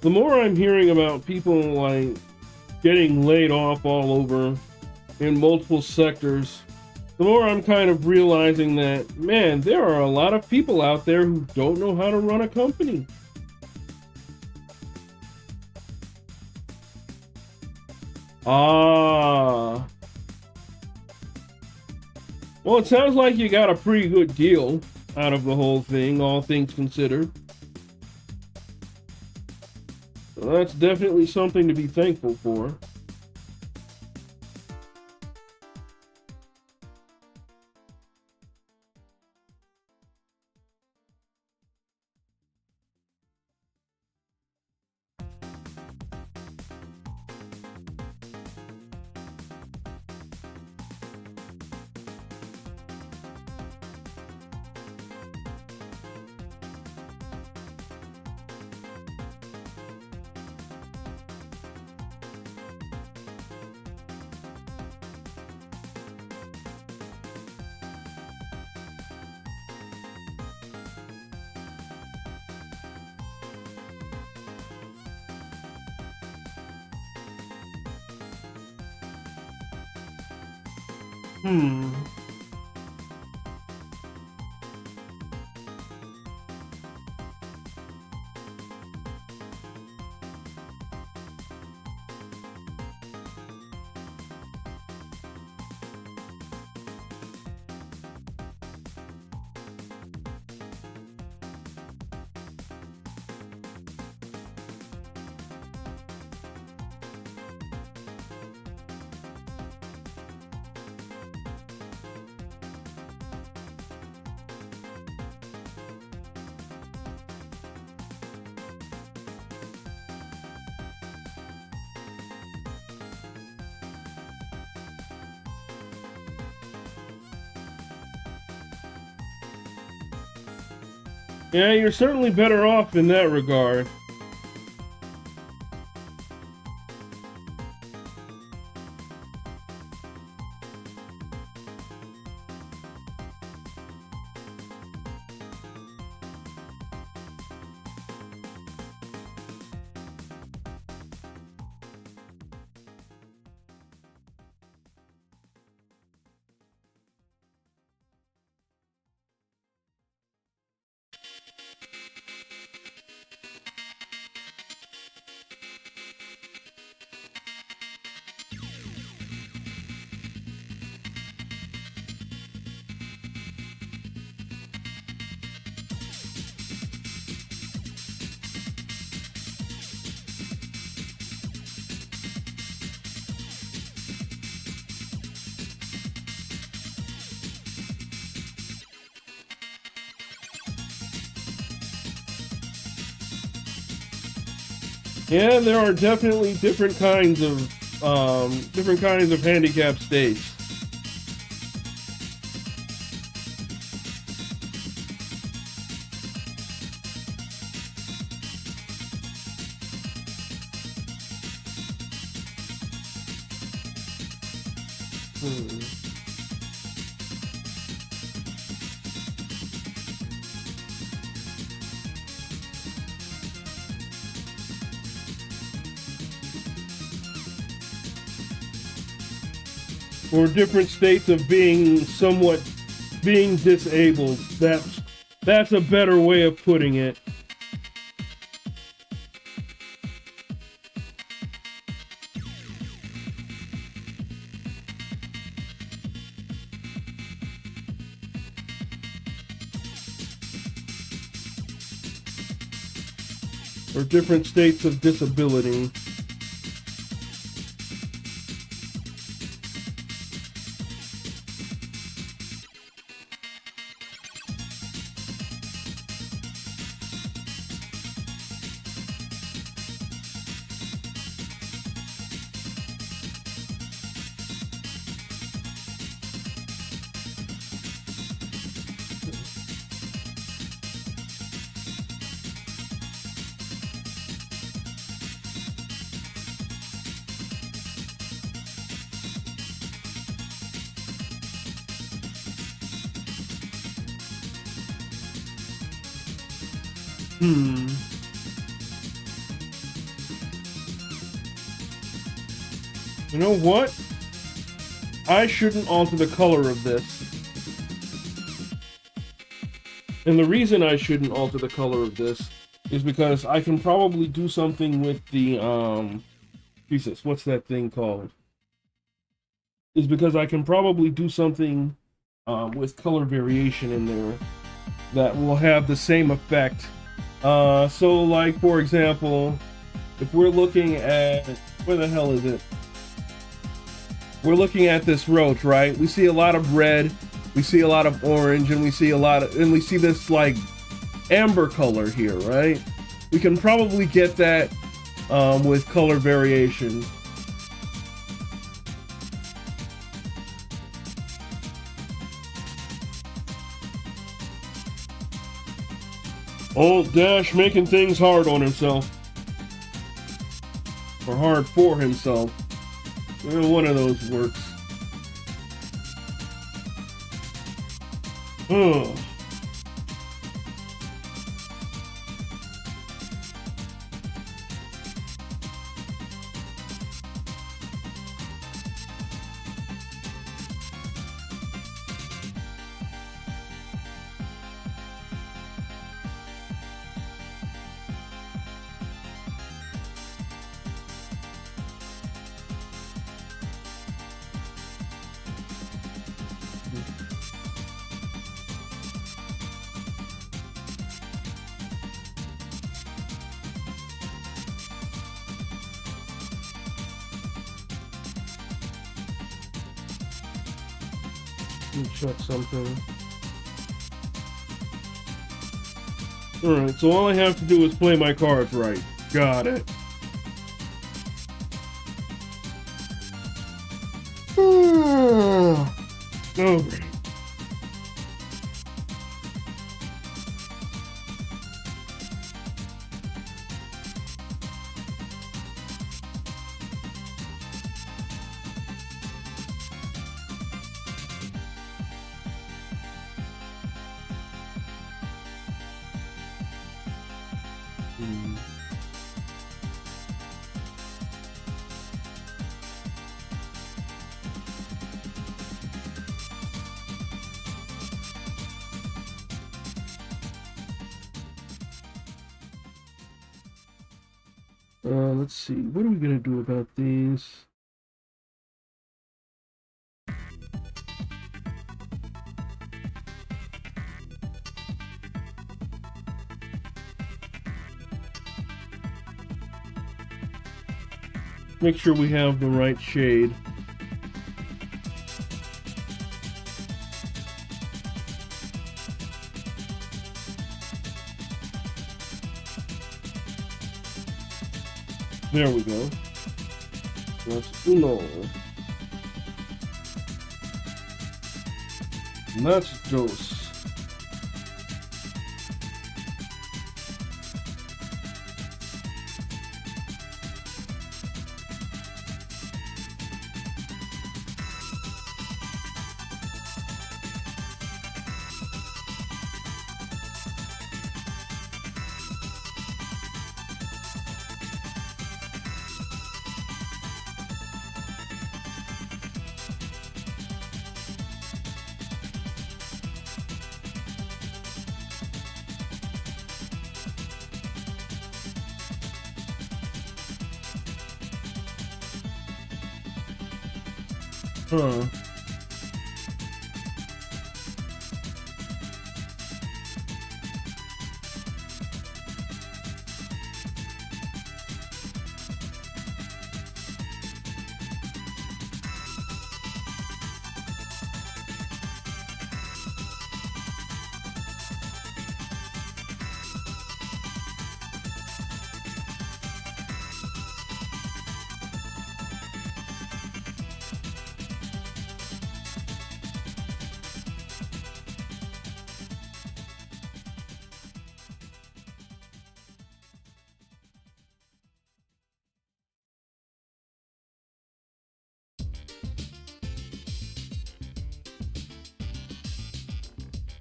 The more I'm hearing about people like getting laid off all over in multiple sectors, the more I'm kind of realizing that, man, there are a lot of people out there who don't know how to run a company. Ah. Well, it sounds like you got a pretty good deal out of the whole thing, all things considered. So that's definitely something to be thankful for. Hmm. Yeah, you're certainly better off in that regard. Yeah, there are definitely different kinds of handicap states. Or different states of being disabled. That's a better way of putting it. Or different states of disability. You know what? I shouldn't alter the color of this. And the reason I shouldn't alter the color of this is because I can probably do something with the, Jesus, what's that thing called? Is because I can probably do something with color variation in there that will have the same effect. So like, for example, if we're looking at, where the hell is it? We're looking at this roach, right? We see a lot of red, we see a lot of orange, and we see this like amber color here, right? We can probably get that with color variation. Old Dash making things hard on himself. Or hard for himself. One of those works. Ugh. Let me check something. Alright, so all I have to do is play my cards right. Got it. Okay. Let's see. What are we gonna do about these? Make sure we have the right shade. There we go. That's uno. And that's dos. Huh.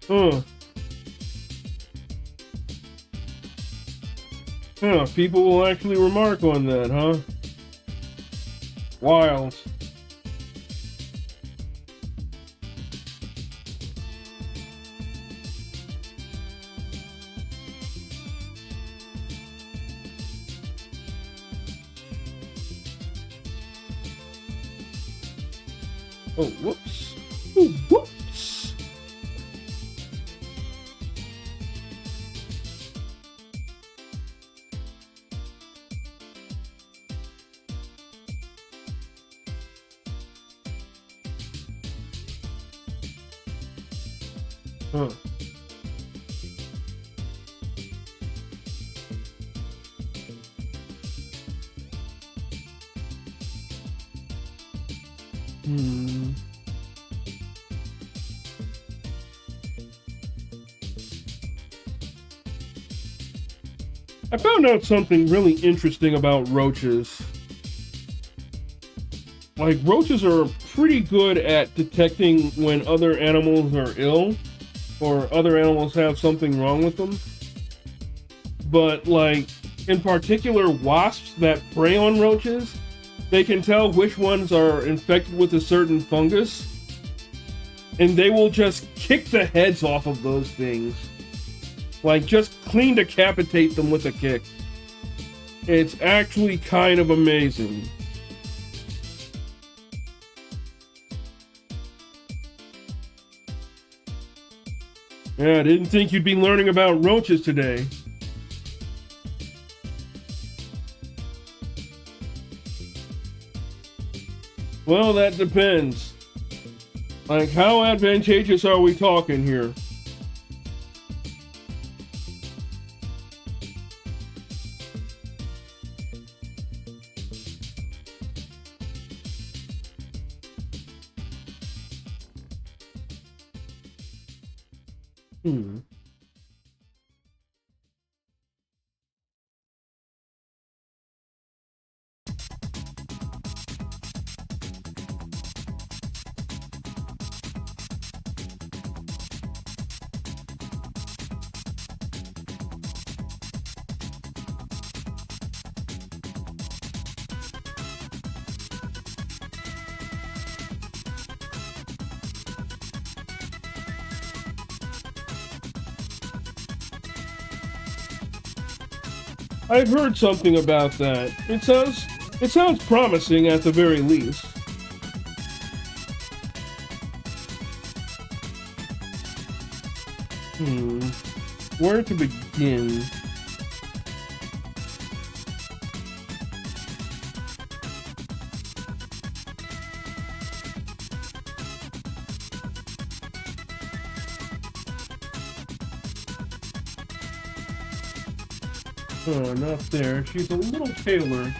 Huh. Huh, people will actually remark on that, huh? Wild. Oh, whoops. Oh, whoops. Huh. Hmm. I found out something really interesting about roaches. Like, roaches are pretty good at detecting when other animals are ill or other animals have something wrong with them. But, like, in particular, wasps that prey on roaches, they can tell which ones are infected with a certain fungus, and they will just kick the heads off of those things. Like, just clean decapitate them with a kick. It's actually kind of amazing. Yeah, I didn't think you'd be learning about roaches today. Well, that depends. Like, how advantageous are we talking here? Hmm. I've heard something about that. It sounds promising at the very least. Where to begin? Oh, not there. She's a little paler.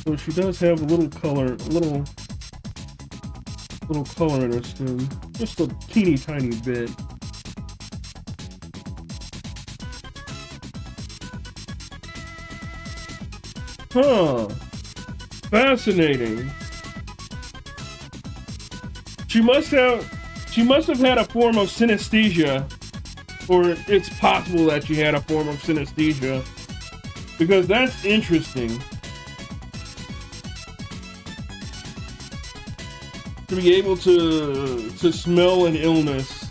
So she does have a little color, little color in her skin, just a teeny tiny bit. Huh. Fascinating. She must have had a form of synesthesia, or it's possible that she had a form of synesthesia, because that's interesting. To be able to smell an illness.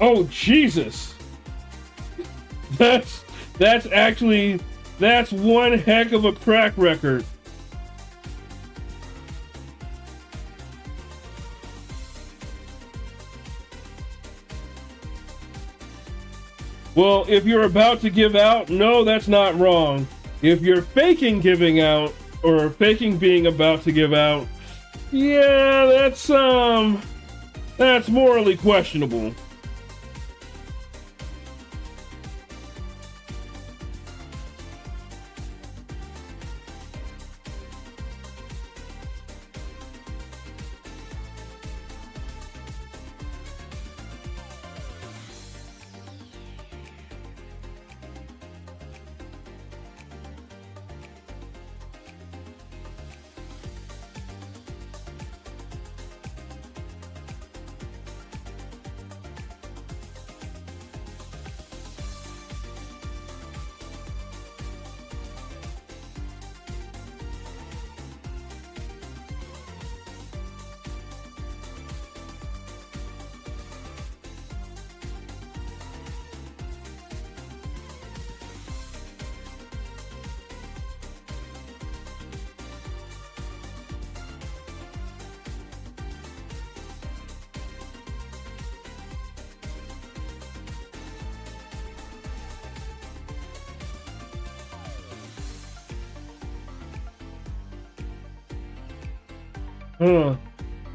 Oh Jesus! That's one heck of a crack record. Well, if you're about to give out, no, that's not wrong. If you're faking giving out or faking being about to give out, yeah, that's morally questionable.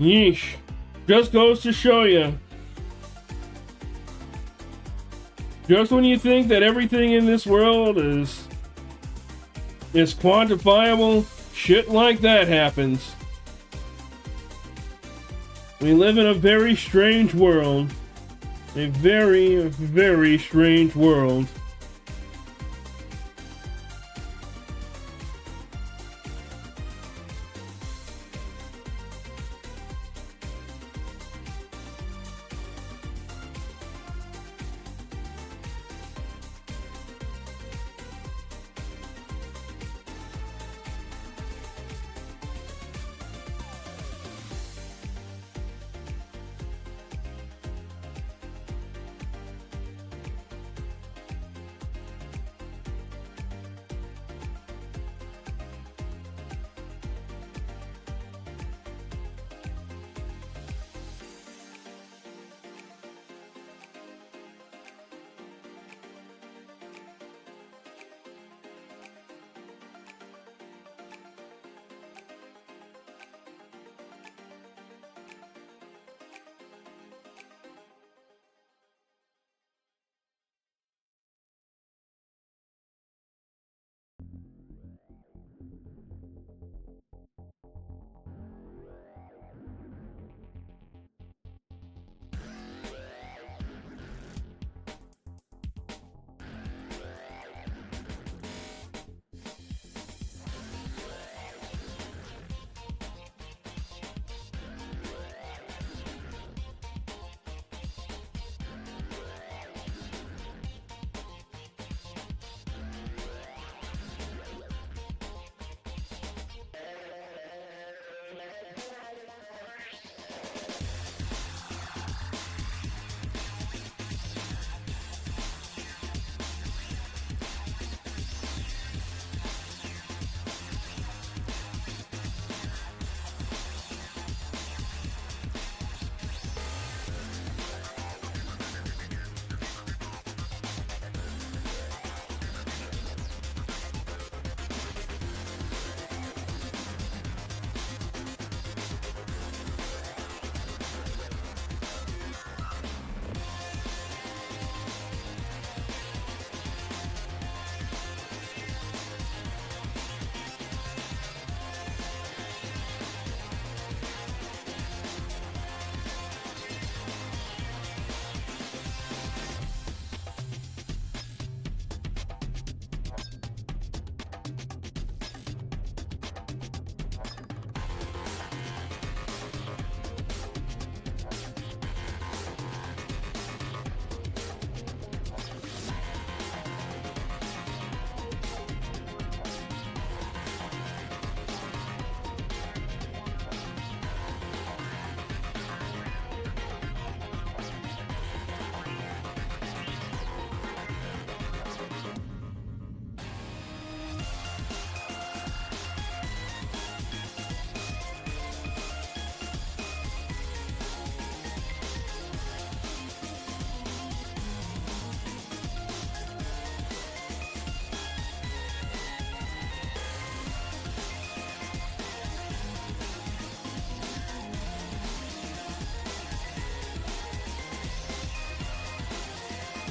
Yeesh. Just goes to show you. Just when you think that everything in this world is quantifiable, shit like that happens. We live in a very strange world. A very, very strange world.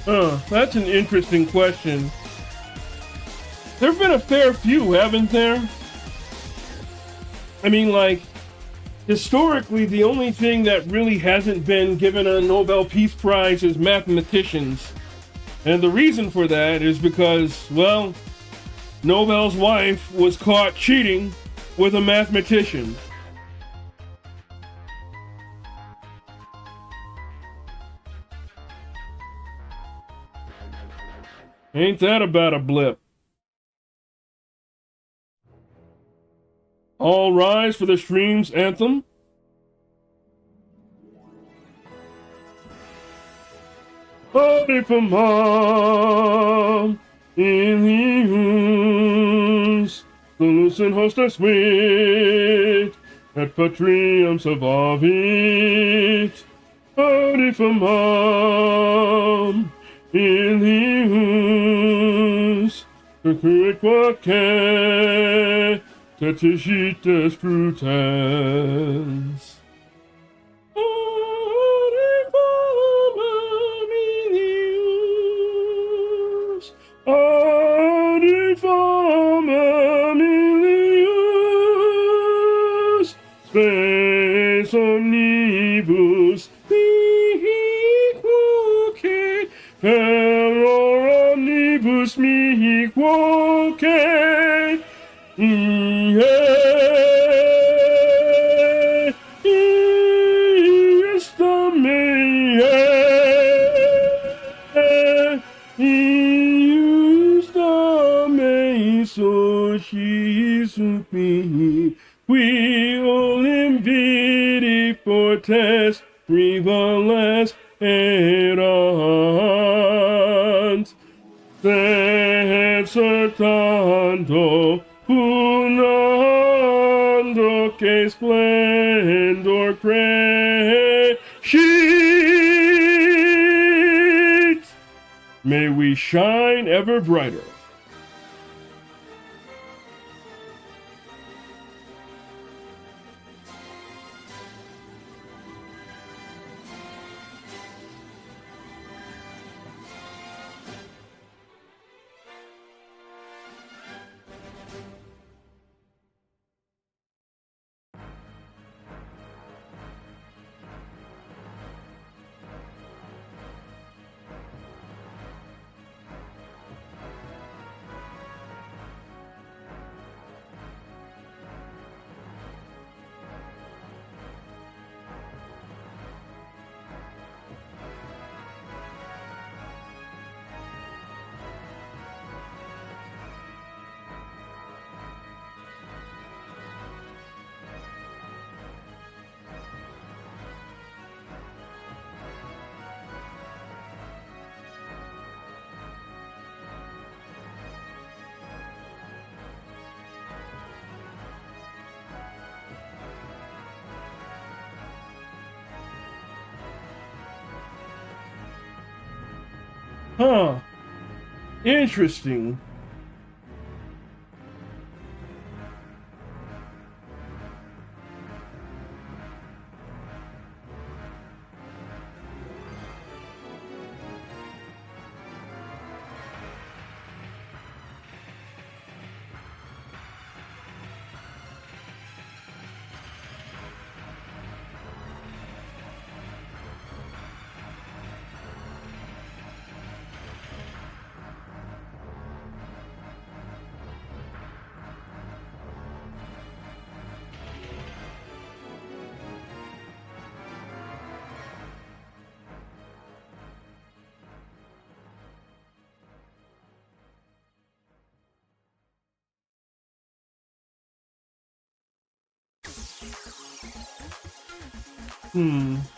That's an interesting question. There have been a fair few, haven't there? I mean, like, historically, the only thing that really hasn't been given a Nobel Peace Prize is mathematicians. And the reason for that is because, well, Nobel's wife was caught cheating with a mathematician. Ain't that about a blip? All rise for the stream's anthem. Party for mom in the house, the lucent hostess wait at patrium savavit. Party for mom in the house, the curate quaque, tetishites scrutans. Spes omnibus mihi quoque, error omnibus mihi quoque, ie, iesta mea, iusta mei socisunt mihi, qui olim vidi fortes rivales erant, sed certando punando que splendor crescit. May we shine ever brighter. Huh. Interesting.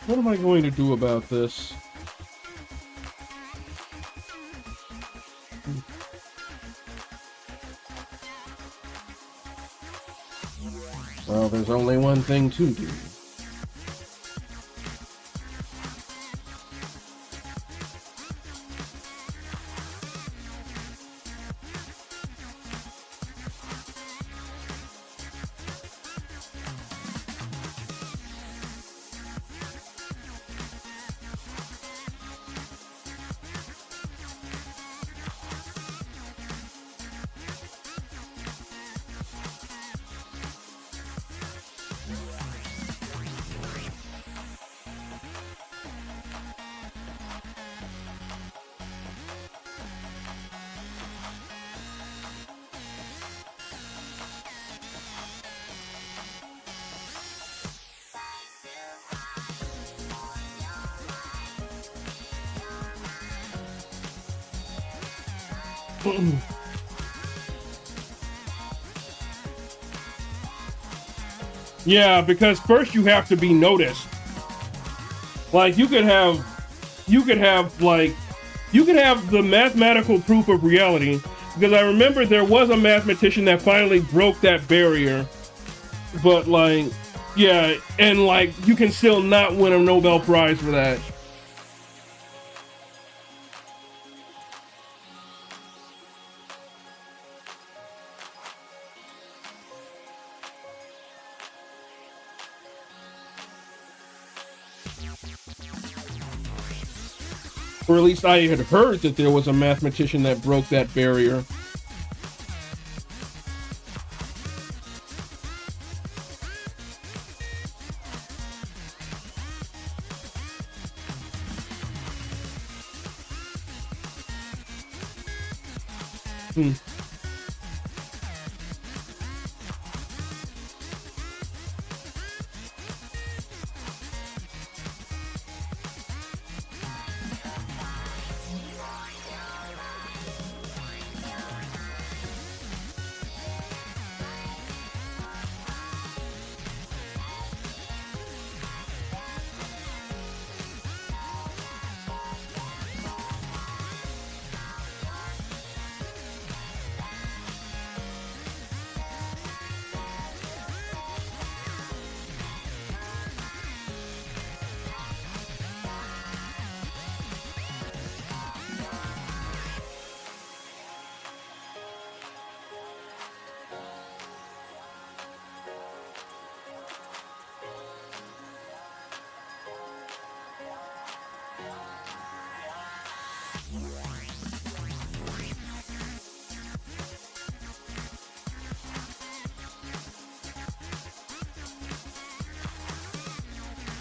What am I going to do about this? Well, there's only one thing to do. Yeah, because first you have to be noticed. Like you could have the mathematical proof of reality, because I remember there was a mathematician that finally broke that barrier. But like, yeah, and like you can still not win a Nobel Prize for that. Or at least I had heard that there was a mathematician that broke that barrier.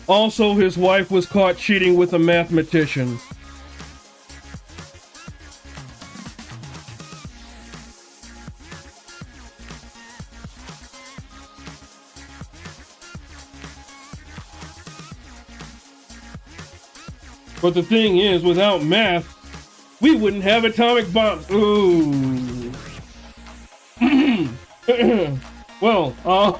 Also, his wife was caught cheating with a mathematician. But the thing is, without math, we wouldn't have atomic bombs. Ooh. Well, uh,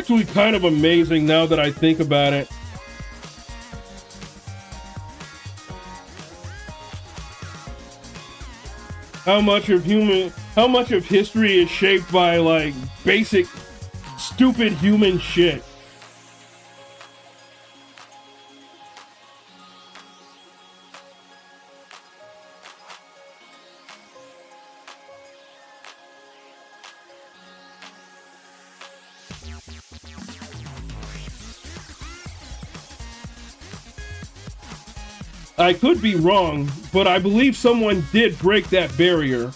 actually kind of amazing now that I think about it. How much of history is shaped by like basic stupid human shit. I could be wrong, but I believe someone did break that barrier.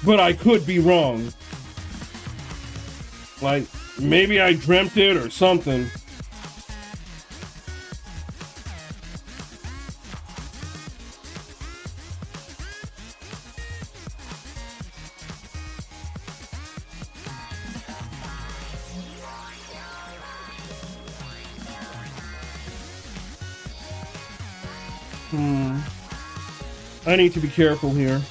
But I could be wrong. Like, maybe I dreamt it or something. I need to be careful here.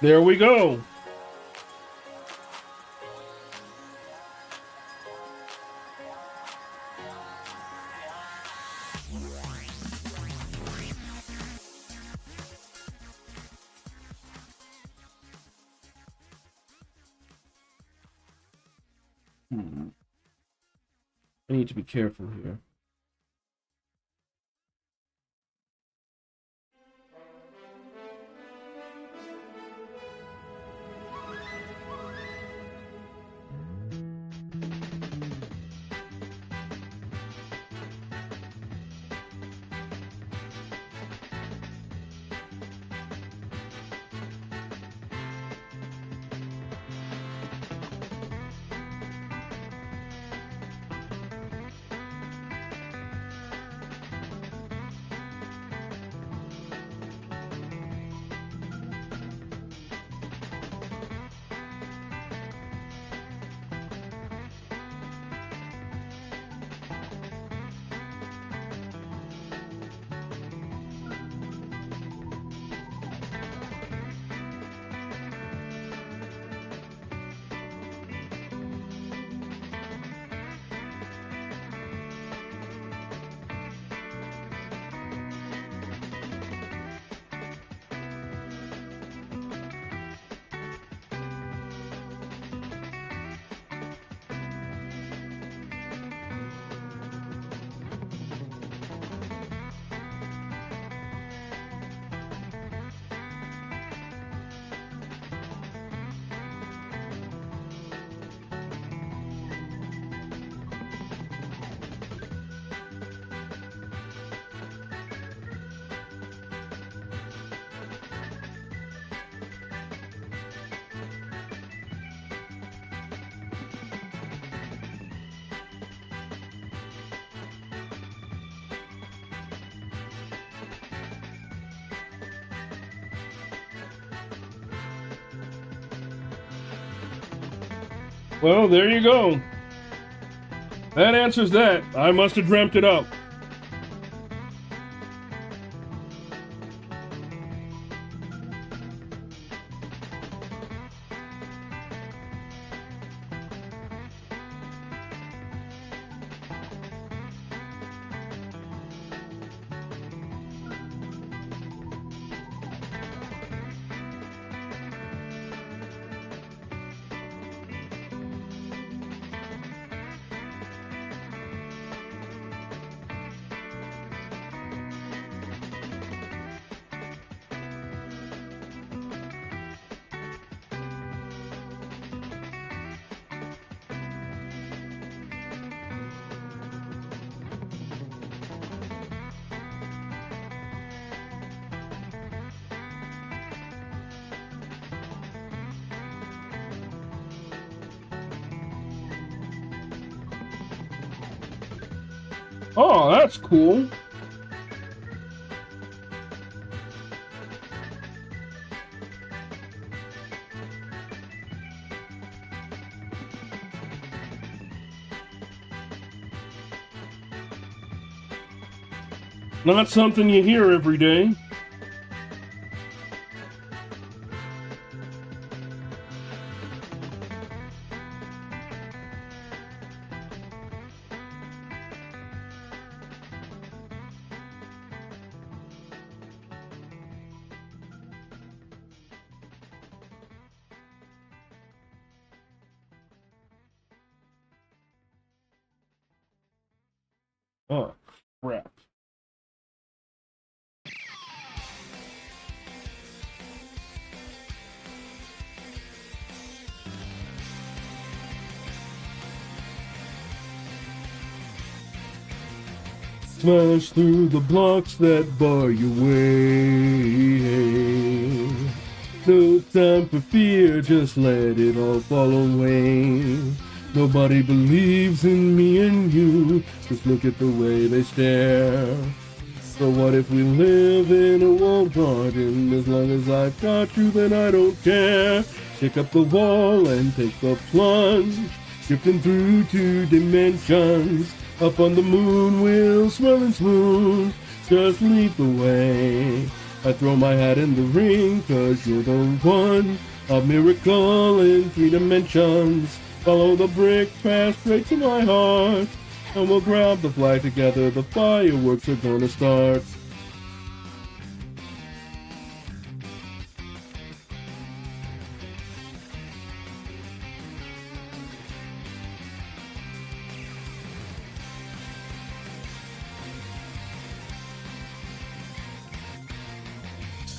There we go. I need to be careful here. Well, there you go. That answers that. I must have dreamt it up. Oh, that's cool. Not something you hear every day. Oh, crap. Smash through the blocks that bar your way. No time for fear, just let it all fall away. Nobody believes in me and you, just look at the way they stare. So what if we live in a walled garden? As long as I've got you, then I don't care. Pick up the wall and take the plunge, drifting through 2 dimensions. Up on the moon, we'll swirl and swoon, just lead the way. I throw my hat in the ring, 'cause you're the one, a miracle in 3 dimensions. Follow the brick path straight to my heart, and we'll grab the flag together, the fireworks are gonna start.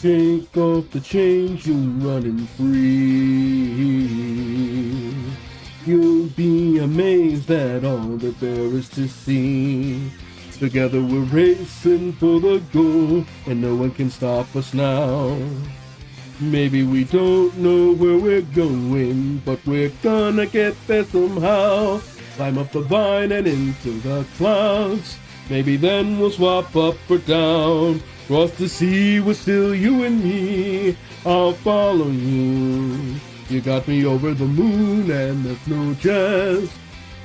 Shake off the chains, you're running free. You'll be amazed at all that there is to see. Together we're racing for the goal, and no one can stop us now. Maybe we don't know where we're going, but we're gonna get there somehow. Climb up the vine and into the clouds. Maybe then we'll swap up or down. Cross the sea with still you and me. I'll follow you. You got me over the moon and there's no jest.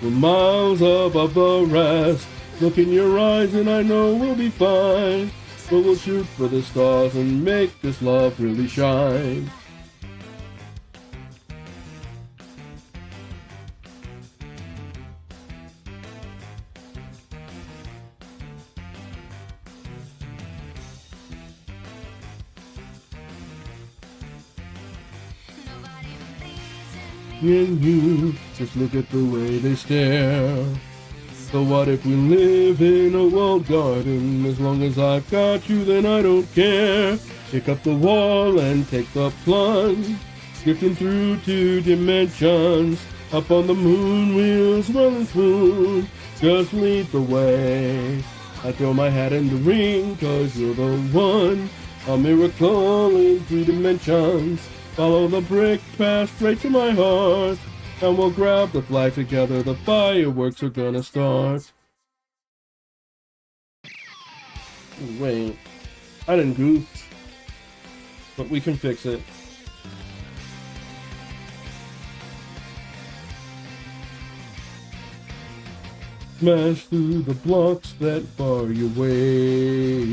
We're miles above the rest. Look in your eyes and I know we'll be fine. So we'll shoot for the stars and make this love really shine. And you just look at the way they stare. So what if we live in a walled garden? As long as I've got you, then I don't care. Pick up the wall and take the plunge, drifting through 2 dimensions. Up on the moon, we'll swirl and swoon. Just lead the way. I throw my hat in the ring, 'cause you're the one. A miracle in 3 dimensions. Follow the brick path straight to my heart. And we'll grab the flag together, the fireworks are gonna start. Wait, I didn't goof, but we can fix it. Smash through the blocks that bar your way.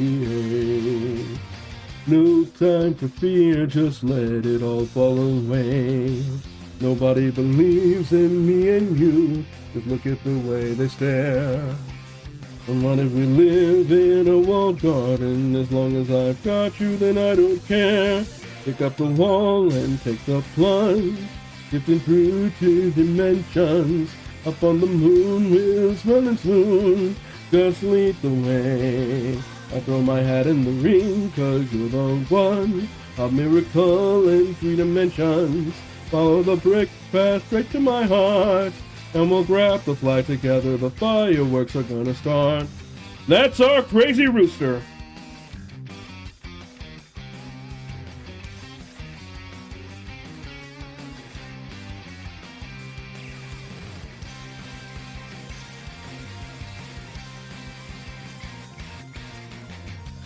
No time for fear, just let it all fall away. Nobody believes in me and you, just look at the way they stare. And what if we live in a walled garden? As long as I've got you, then I don't care. Pick up the wall and take the plunge, drifting through 2 dimensions. Up on the moon, we'll swirl and swoon. Just lead the way. I throw my hat in the ring, 'cause you're the one. A miracle in 3 dimensions. Follow the brick path straight to my heart. And we'll grab the flag together, the fireworks are gonna start. That's our crazy rooster.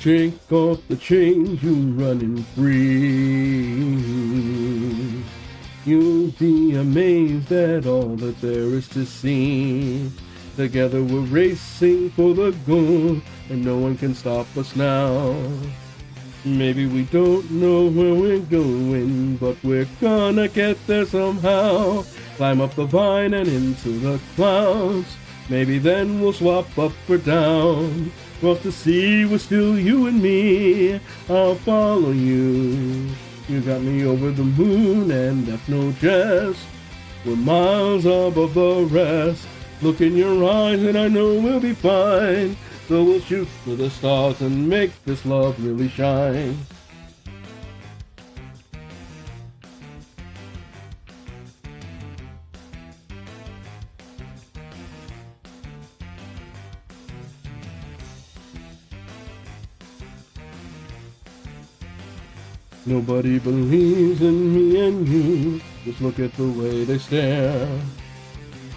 Shake off the chains, you're running free. You'll be amazed at all that there is to see. Together we're racing for the goal, and no one can stop us now. Maybe we don't know where we're going, but we're gonna get there somehow. Climb up the vine and into the clouds. Maybe then we'll swap up or down. Cross the sea with still you and me. I'll follow you. You got me over the moon and that's no jest. We're miles above the rest. Look in your eyes and I know we'll be fine. So we'll shoot for the stars and make this love really shine. Nobody believes in me and you, just look at the way they stare.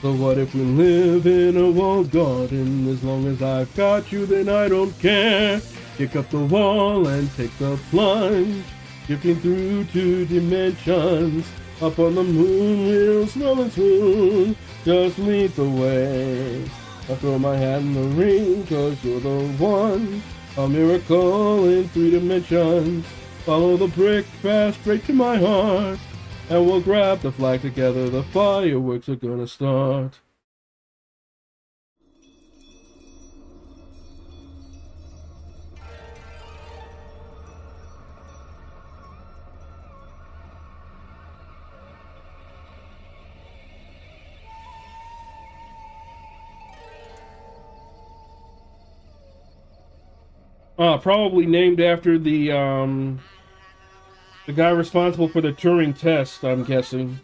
So what if we live in a walled garden? As long as I've got you, then I don't care. Kick up the wall and take the plunge, drifting through 2 dimensions. Up on the moon, we'll swirl and swoon. Just lead the way. I throw my hat in the ring, 'cause you're the one. A miracle in 3 dimensions. Follow the brick path straight to my heart. And we'll grab the flag together, the fireworks are gonna start. Probably named after the The guy responsible for the Turing test, I'm guessing.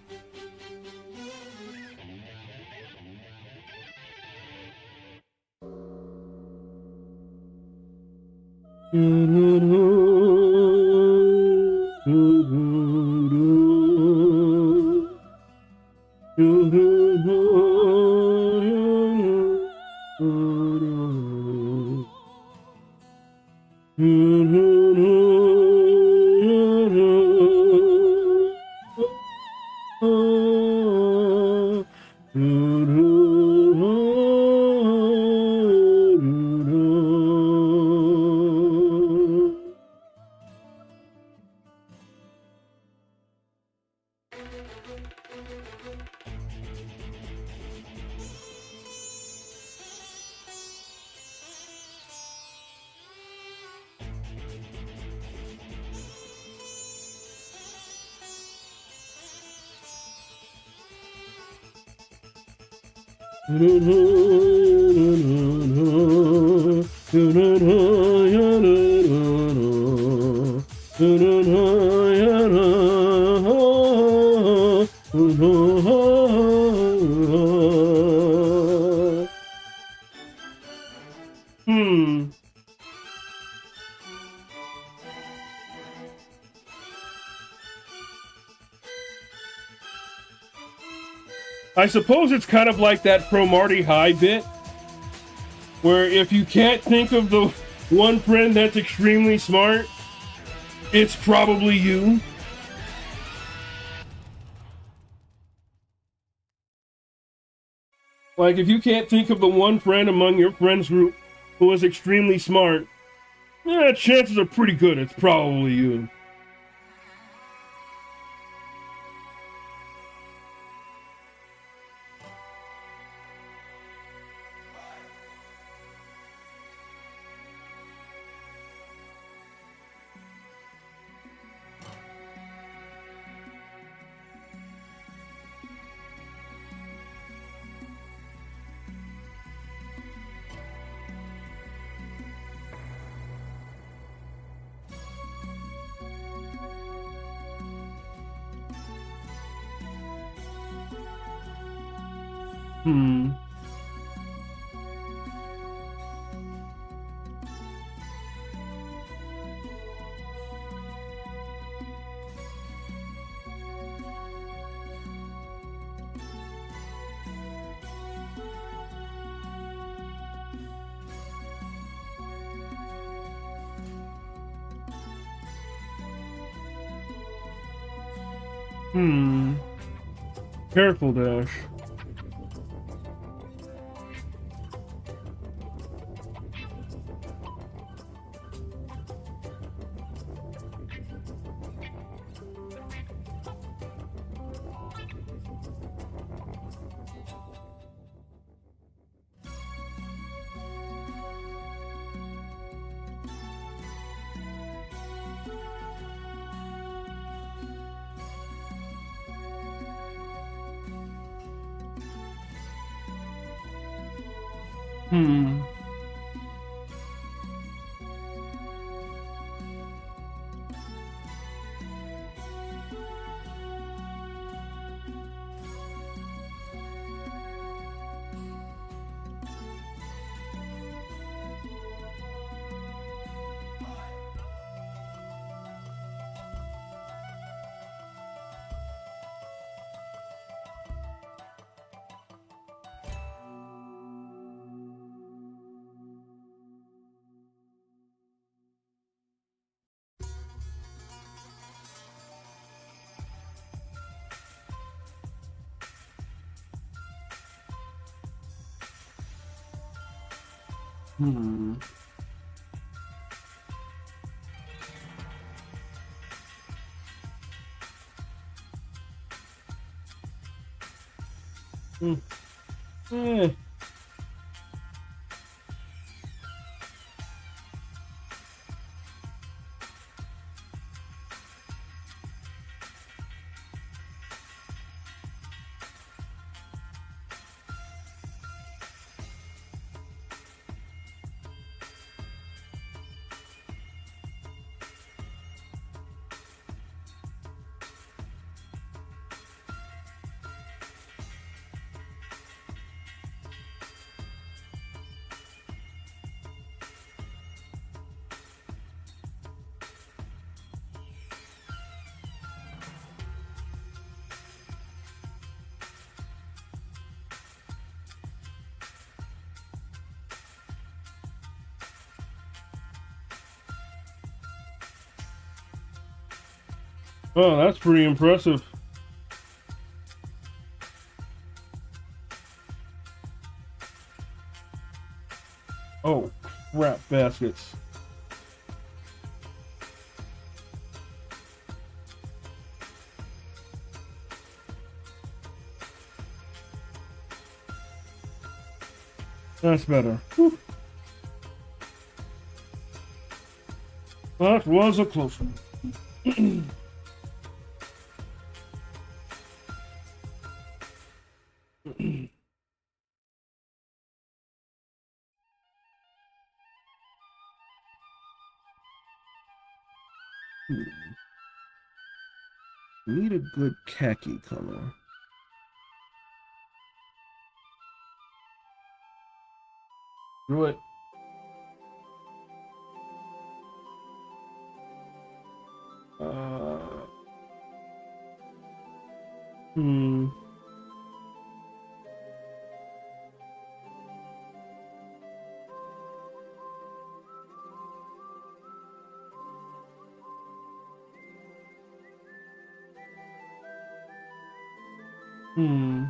I suppose it's kind of like that Pro Marty High bit, where if you can't think of the one friend that's extremely smart, it's probably you. Like, if you can't think of the one friend among your friends group who is extremely smart, yeah, chances are pretty good it's probably you. Hmm. Hmm. Careful, Dash. Hmm. Hmm. Hmm. Eh. Oh, that's pretty impressive. Oh, crap baskets. That's better. Whew. That was a close one. Need a good khaki color. Do it. Uh, hmm. Hmm.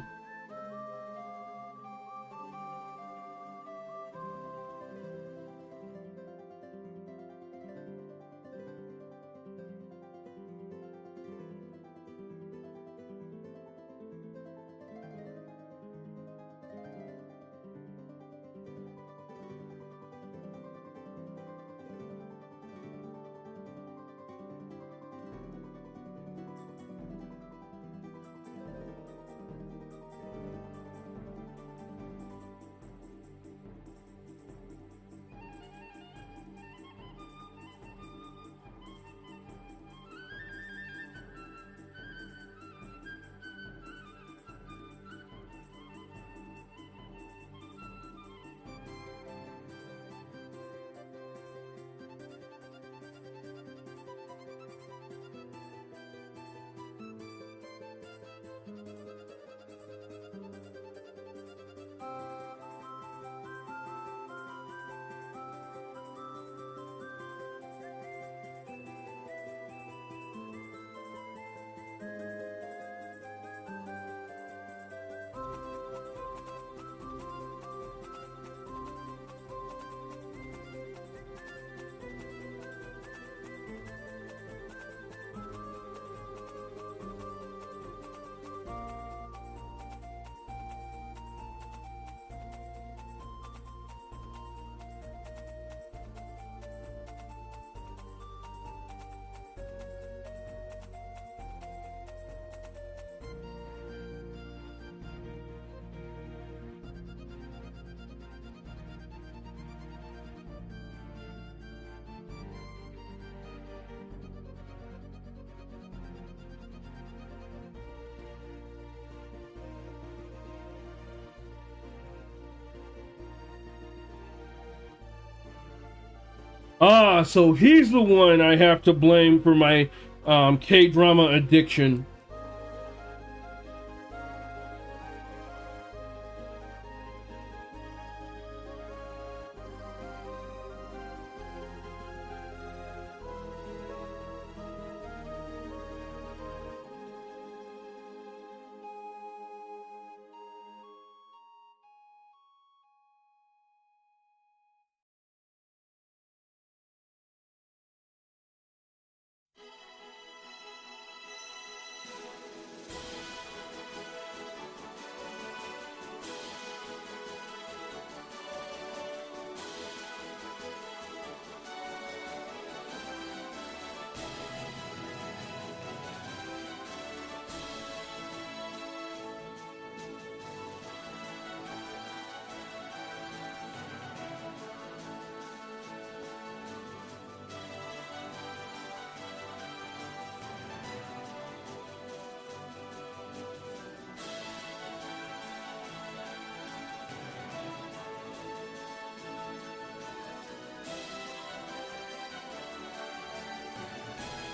Ah, so he's the one I have to blame for my K-drama addiction.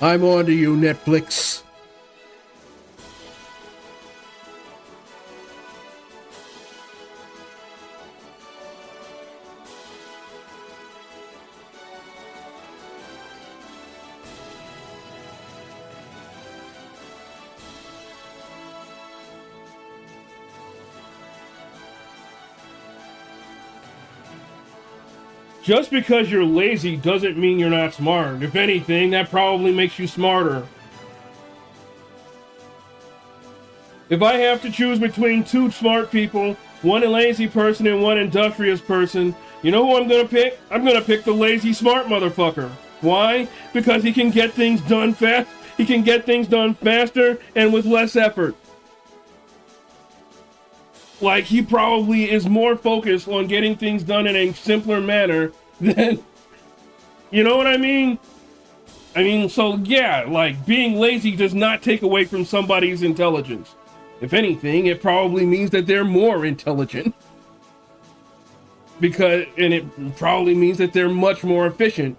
I'm on to you, Netflix. Just because you're lazy doesn't mean you're not smart. If anything, that probably makes you smarter. If I have to choose between two smart people, one a lazy person and one industrious person, you know who I'm gonna pick? I'm gonna pick the lazy smart motherfucker. Why? Because he can get things done fast. He can get things done faster and with less effort. Like, he probably is more focused on getting things done in a simpler manner than, you know what I mean? I mean, so yeah, like, being lazy does not take away from somebody's intelligence. If anything, it probably means that they're more intelligent. And it probably means that they're much more efficient.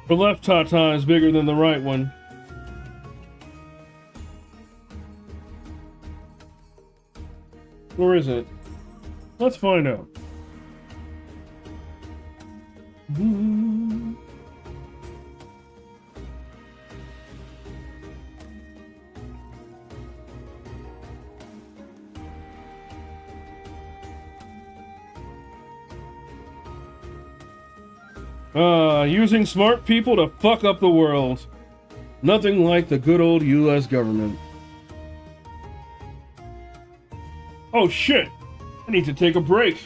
The left tata is bigger than the right one. Or is it? Let's find out. Using smart people to fuck up the world. Nothing like the good old US government. Oh shit! I need to take a break.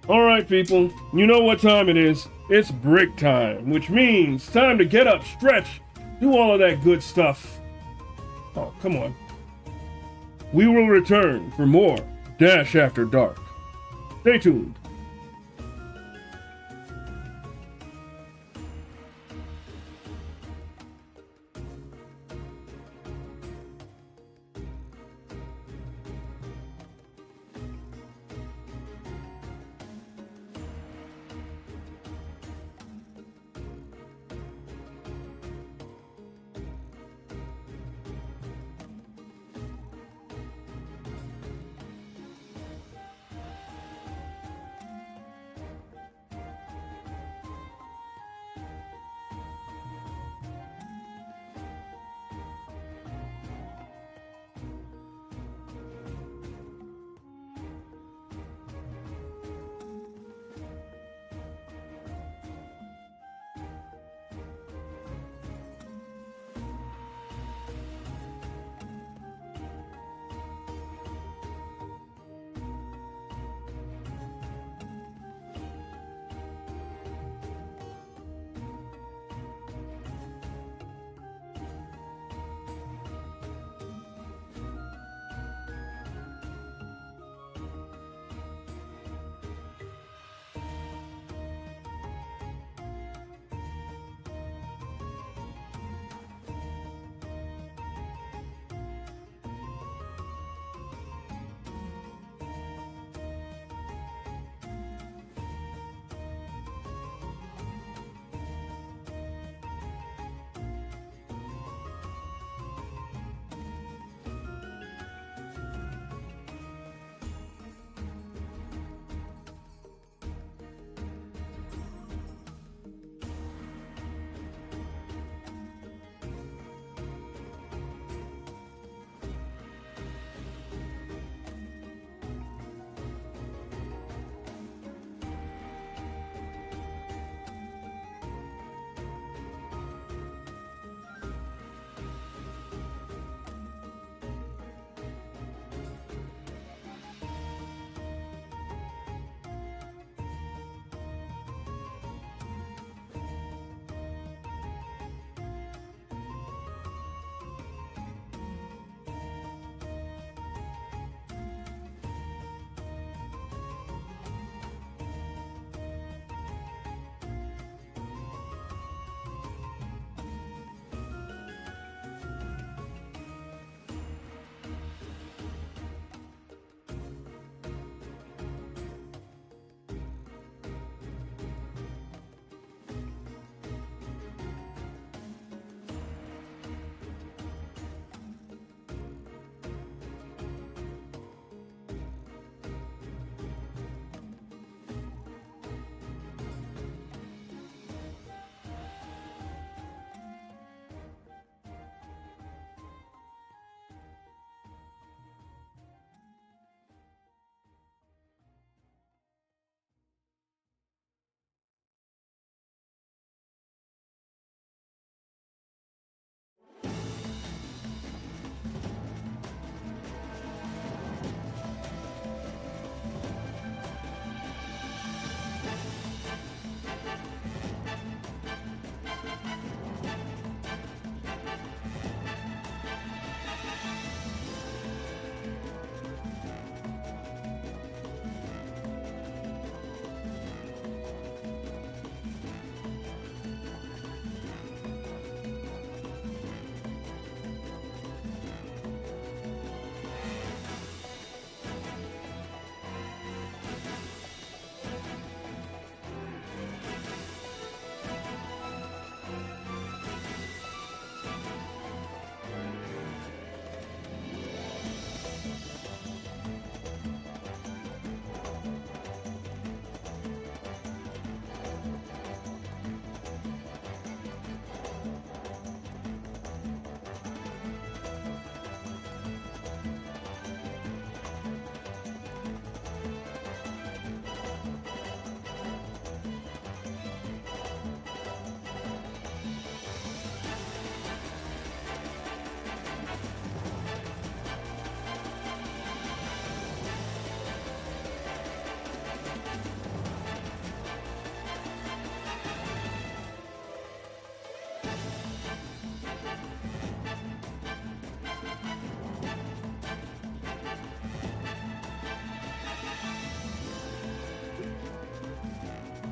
Alright people, you know what time it is. It's break time, which means time to get up, stretch, do all of that good stuff. Oh, come on. We will return for more Dash After Dark. Stay tuned.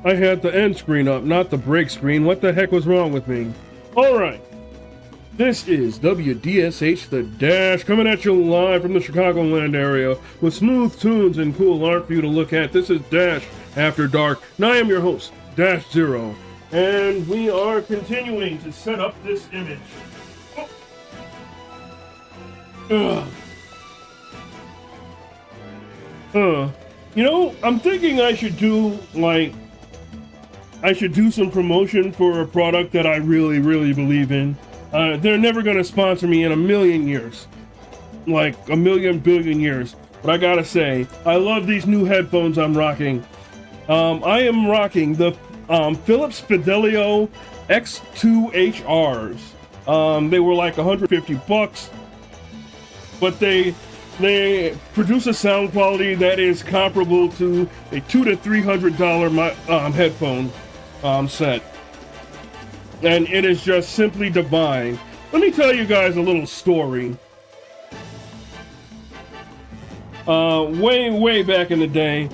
I had the end screen up, not the break screen. What the heck was wrong with me? All right. This is WDSH The Dash, coming at you live from the Chicagoland area with smooth tunes and cool art for you to look at. This is Dash After Dark, and I am your host, DashXero. And we are continuing to set up this image. You know, I'm thinking I should do some promotion for a product that I really, really believe in. They're never gonna sponsor me in a million years. Like a million billion years. But I gotta say, I love these new headphones I'm rocking. I am rocking the Philips Fidelio X2HRs. They were like $150, but they produce a sound quality that is comparable to a $200 to $300 headphone set, and it is just simply divine. Let me tell you guys a little story. Way back in the day,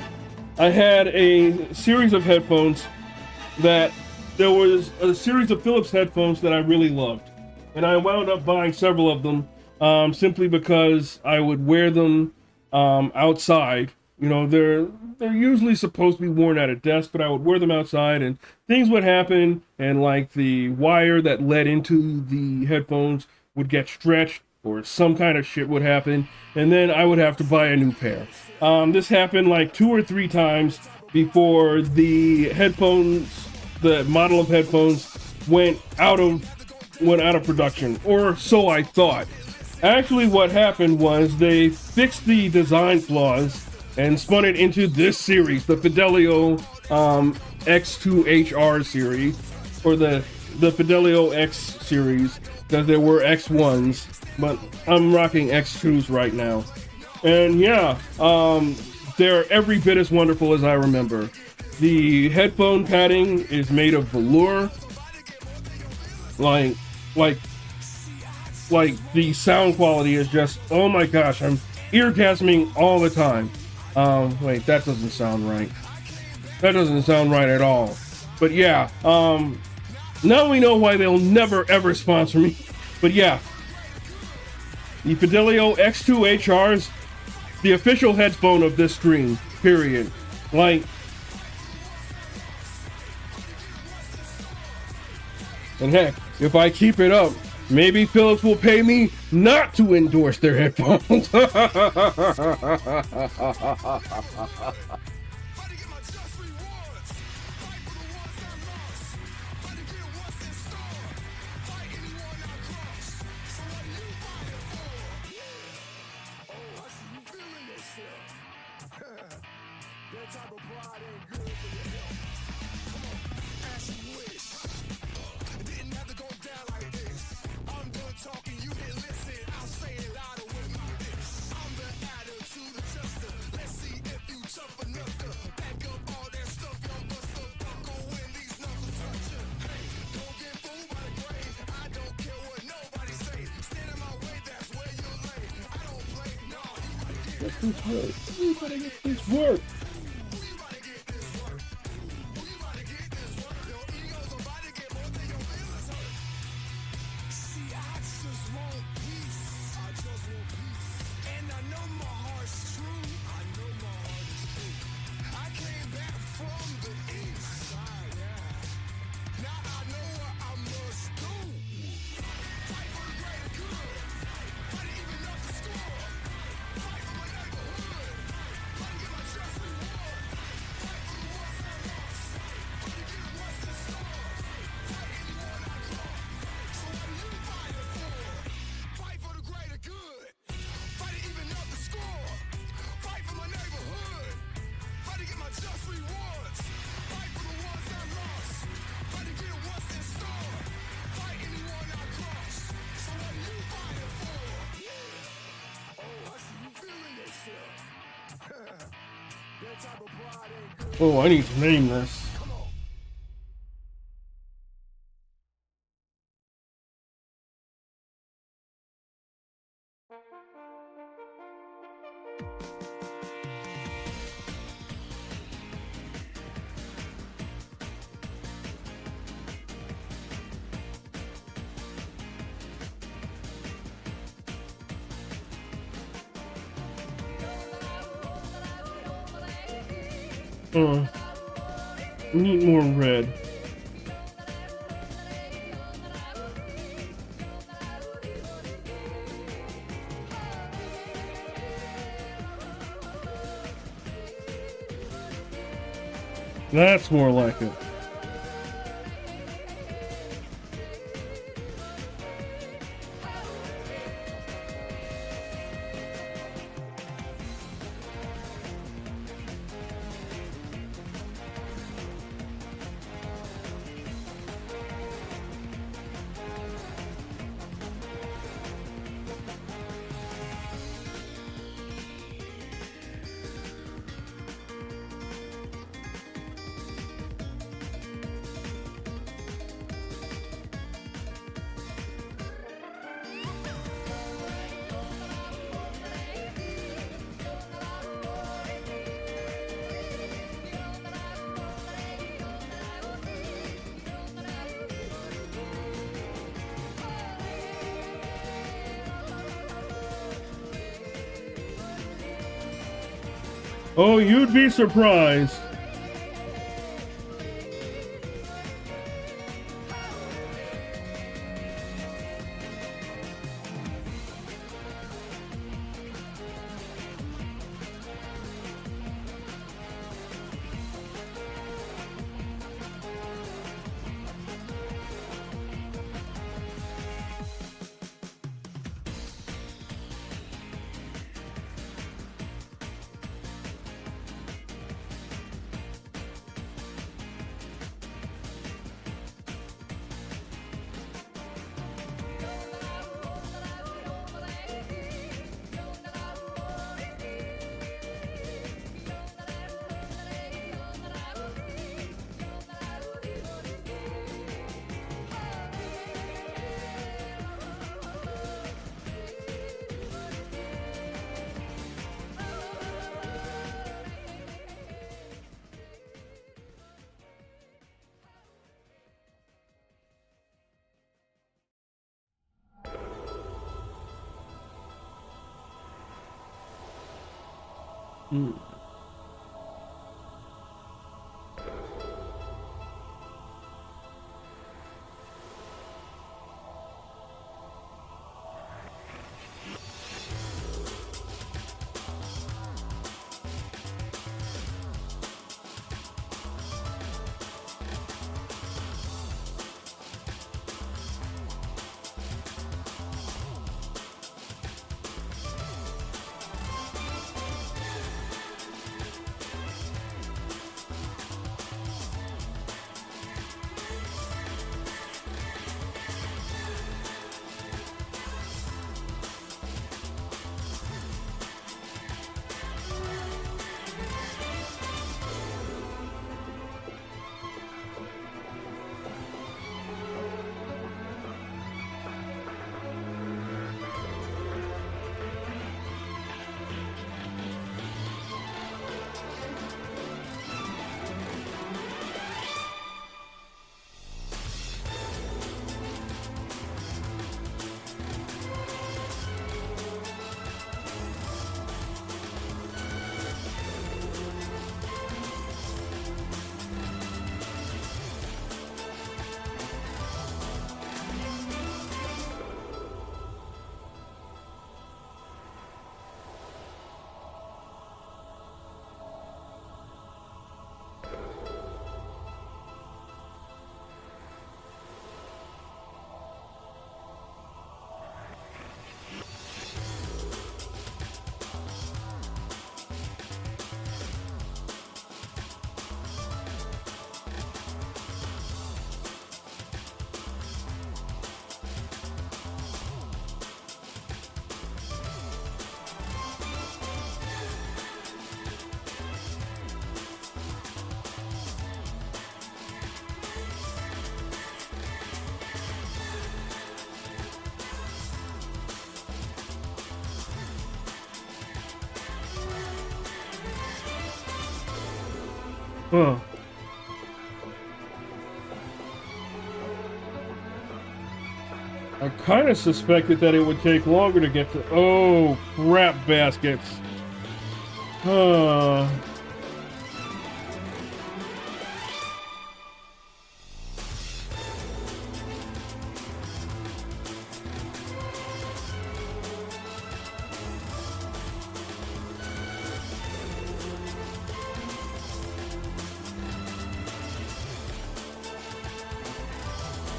I had a series of headphones there was a series of Philips headphones that I really loved, and I wound up buying several of them. Simply because I would wear them outside. You know, they're usually supposed to be worn at a desk, but I would wear them outside, and things would happen, and like the wire that led into the headphones would get stretched, or some kind of shit would happen, and then I would have to buy a new pair. This happened like 2 or 3 times before the model of headphones went out of production, or so I thought. Actually, what happened was they fixed the design flaws and spun it into this series, the Fidelio X2HR series, or the Fidelio X series, because there were X1s, but I'm rocking X2s right now. And yeah, they're every bit as wonderful as I remember. The headphone padding is made of velour, like the sound quality is just, oh my gosh, I'm eargasming all the time. Wait, that doesn't sound right. That doesn't sound right at all. But yeah, now we know why they'll never ever sponsor me. But yeah, the Fidelio X2HRs, the official headphone of this stream, period. Like, and heck, if I keep it up, maybe Philips will pay me not to endorse their headphones. You better get this work. Oh, I need to name this. Need more red. That's more like it. Oh, you'd be surprised. Huh. I kind of suspected that it would take longer to get to... Oh, crap baskets.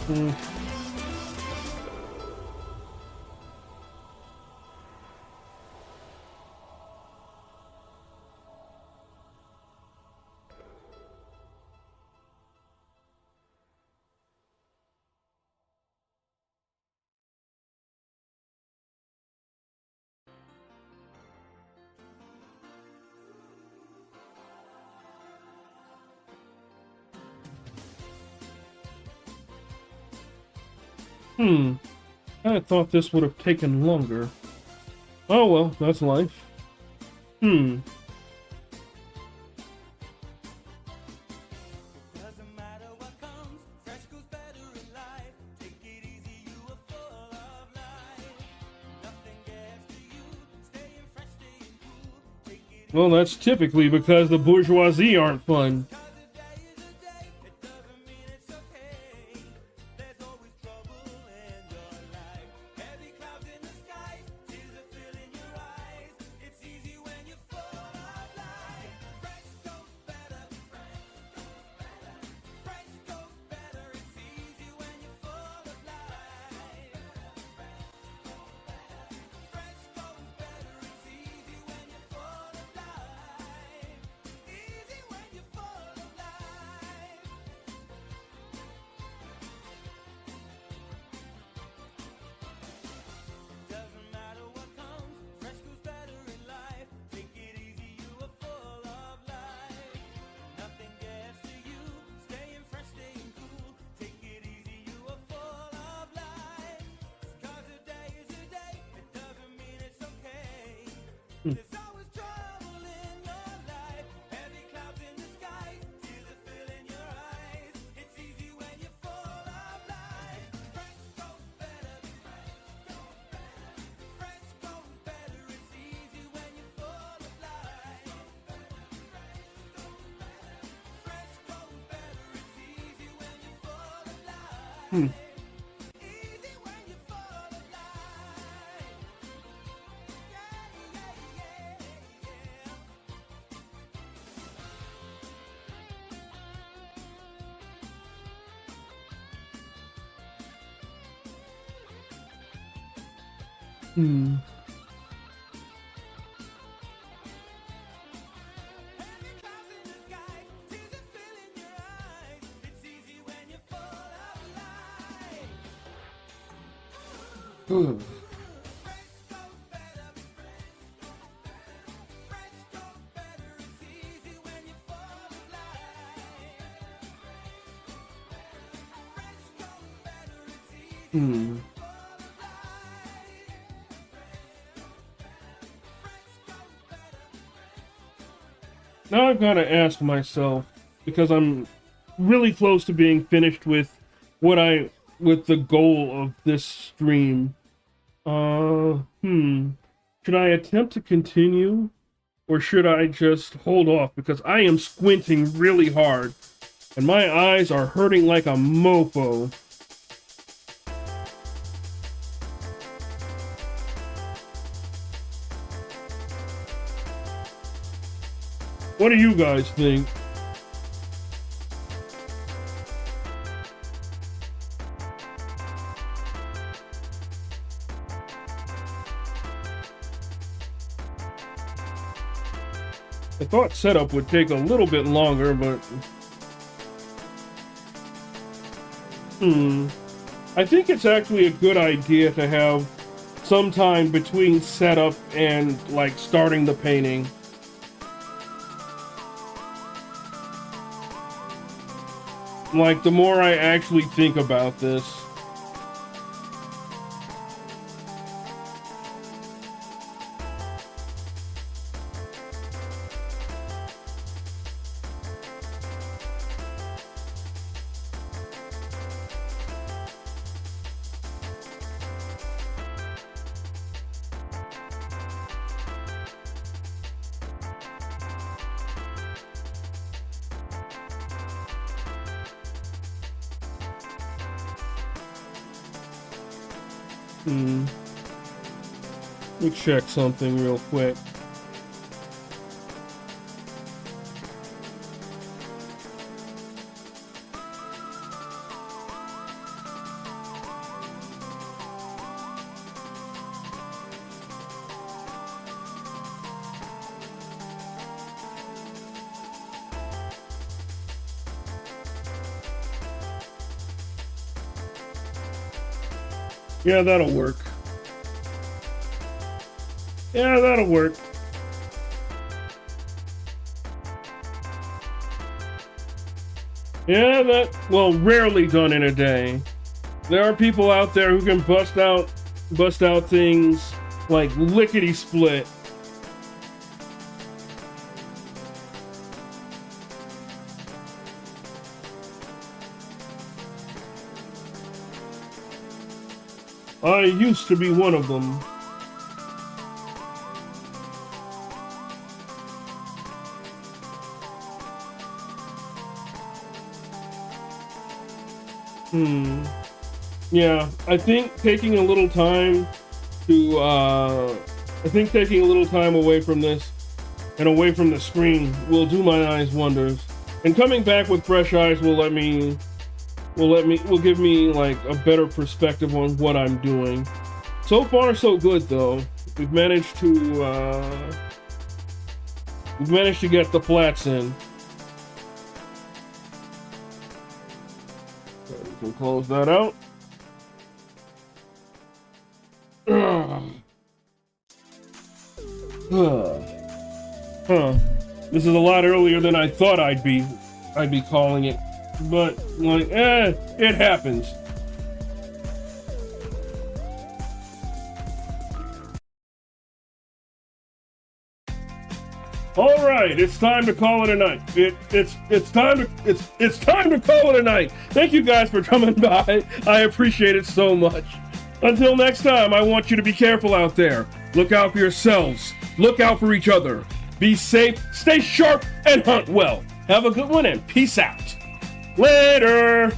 Hmm. Hmm. I thought this would have taken longer. Oh well, that's life. Hmm. Doesn't matter what comes, fresh goes better in life. Take it easy, you are full of life. Nothing gets to you, staying fresh, staying cool. Take it Well, that's typically because the bourgeoisie aren't fun. cause a day is a day, it doesn't mean it's okay. There's always trouble in your life. Heavy clouds in the sky, tears are filling your eyes. It's easy when you're full of life. Fresh goes better, fresh goes better. It's easy when you're full of life. Fresh goes better, it's easy when you're full of life. Easy when you're full of life. Doesn't matter what comes, fresh goes better in life. Take it easy, you are full of life. Nothing gets to you, staying fresh, staying cool. Take it easy, you are full of life. Cause a day is a day, it doesn't mean it's okay. There's always trouble in your life. Heavy clouds in the sky, tears are filling your eyes. It's easy when you're full of life. Fresh goes better, fresh goes better. It's easy when you're full of life. Fresh goes better. It's easy when you're full of life. Hmm. Easy when you're full of life. Yeah, yeah, yeah, yeah. Hmm. Heavy clouds in the sky, tears are filling your eyes. It's easy when you're full of life. Ugh. Fresh goes better, fresh goes better. It's easy when you're full of life. Fresh goes better. It's easy Hmm. full of life. Now I've got to ask myself, because I'm really close to being finished with with the goal of this stream. Should I attempt to continue, or should I just hold off? Because I am squinting really hard, and my eyes are hurting like a mofo. What do you guys think? I thought setup would take a little bit longer, but I think it's actually a good idea to have some time between setup and like starting the painting. Like, the more I actually think about this. Let me check something real quick. Yeah, that'll work. Yeah, that'll work. Yeah, well, rarely done in a day. There are people out there who can bust out things like lickety split. I used to be one of them. Yeah, I think taking a little time away from this and away from the screen will do my eyes wonders. And coming back with fresh eyes will give me like a better perspective on what I'm doing. So far, so good though. We've managed to get the flats in. So we can close that out. This is a lot earlier than I thought I'd be calling it, but like, it happens. All right, it's time to call it a night. It's time to call it a night. Thank you guys for coming by. I appreciate it so much. Until next time, I want you to be careful out there. Look out for yourselves. Look out for each other. Be safe, stay sharp, and hunt well. Have a good one, and peace out. Later.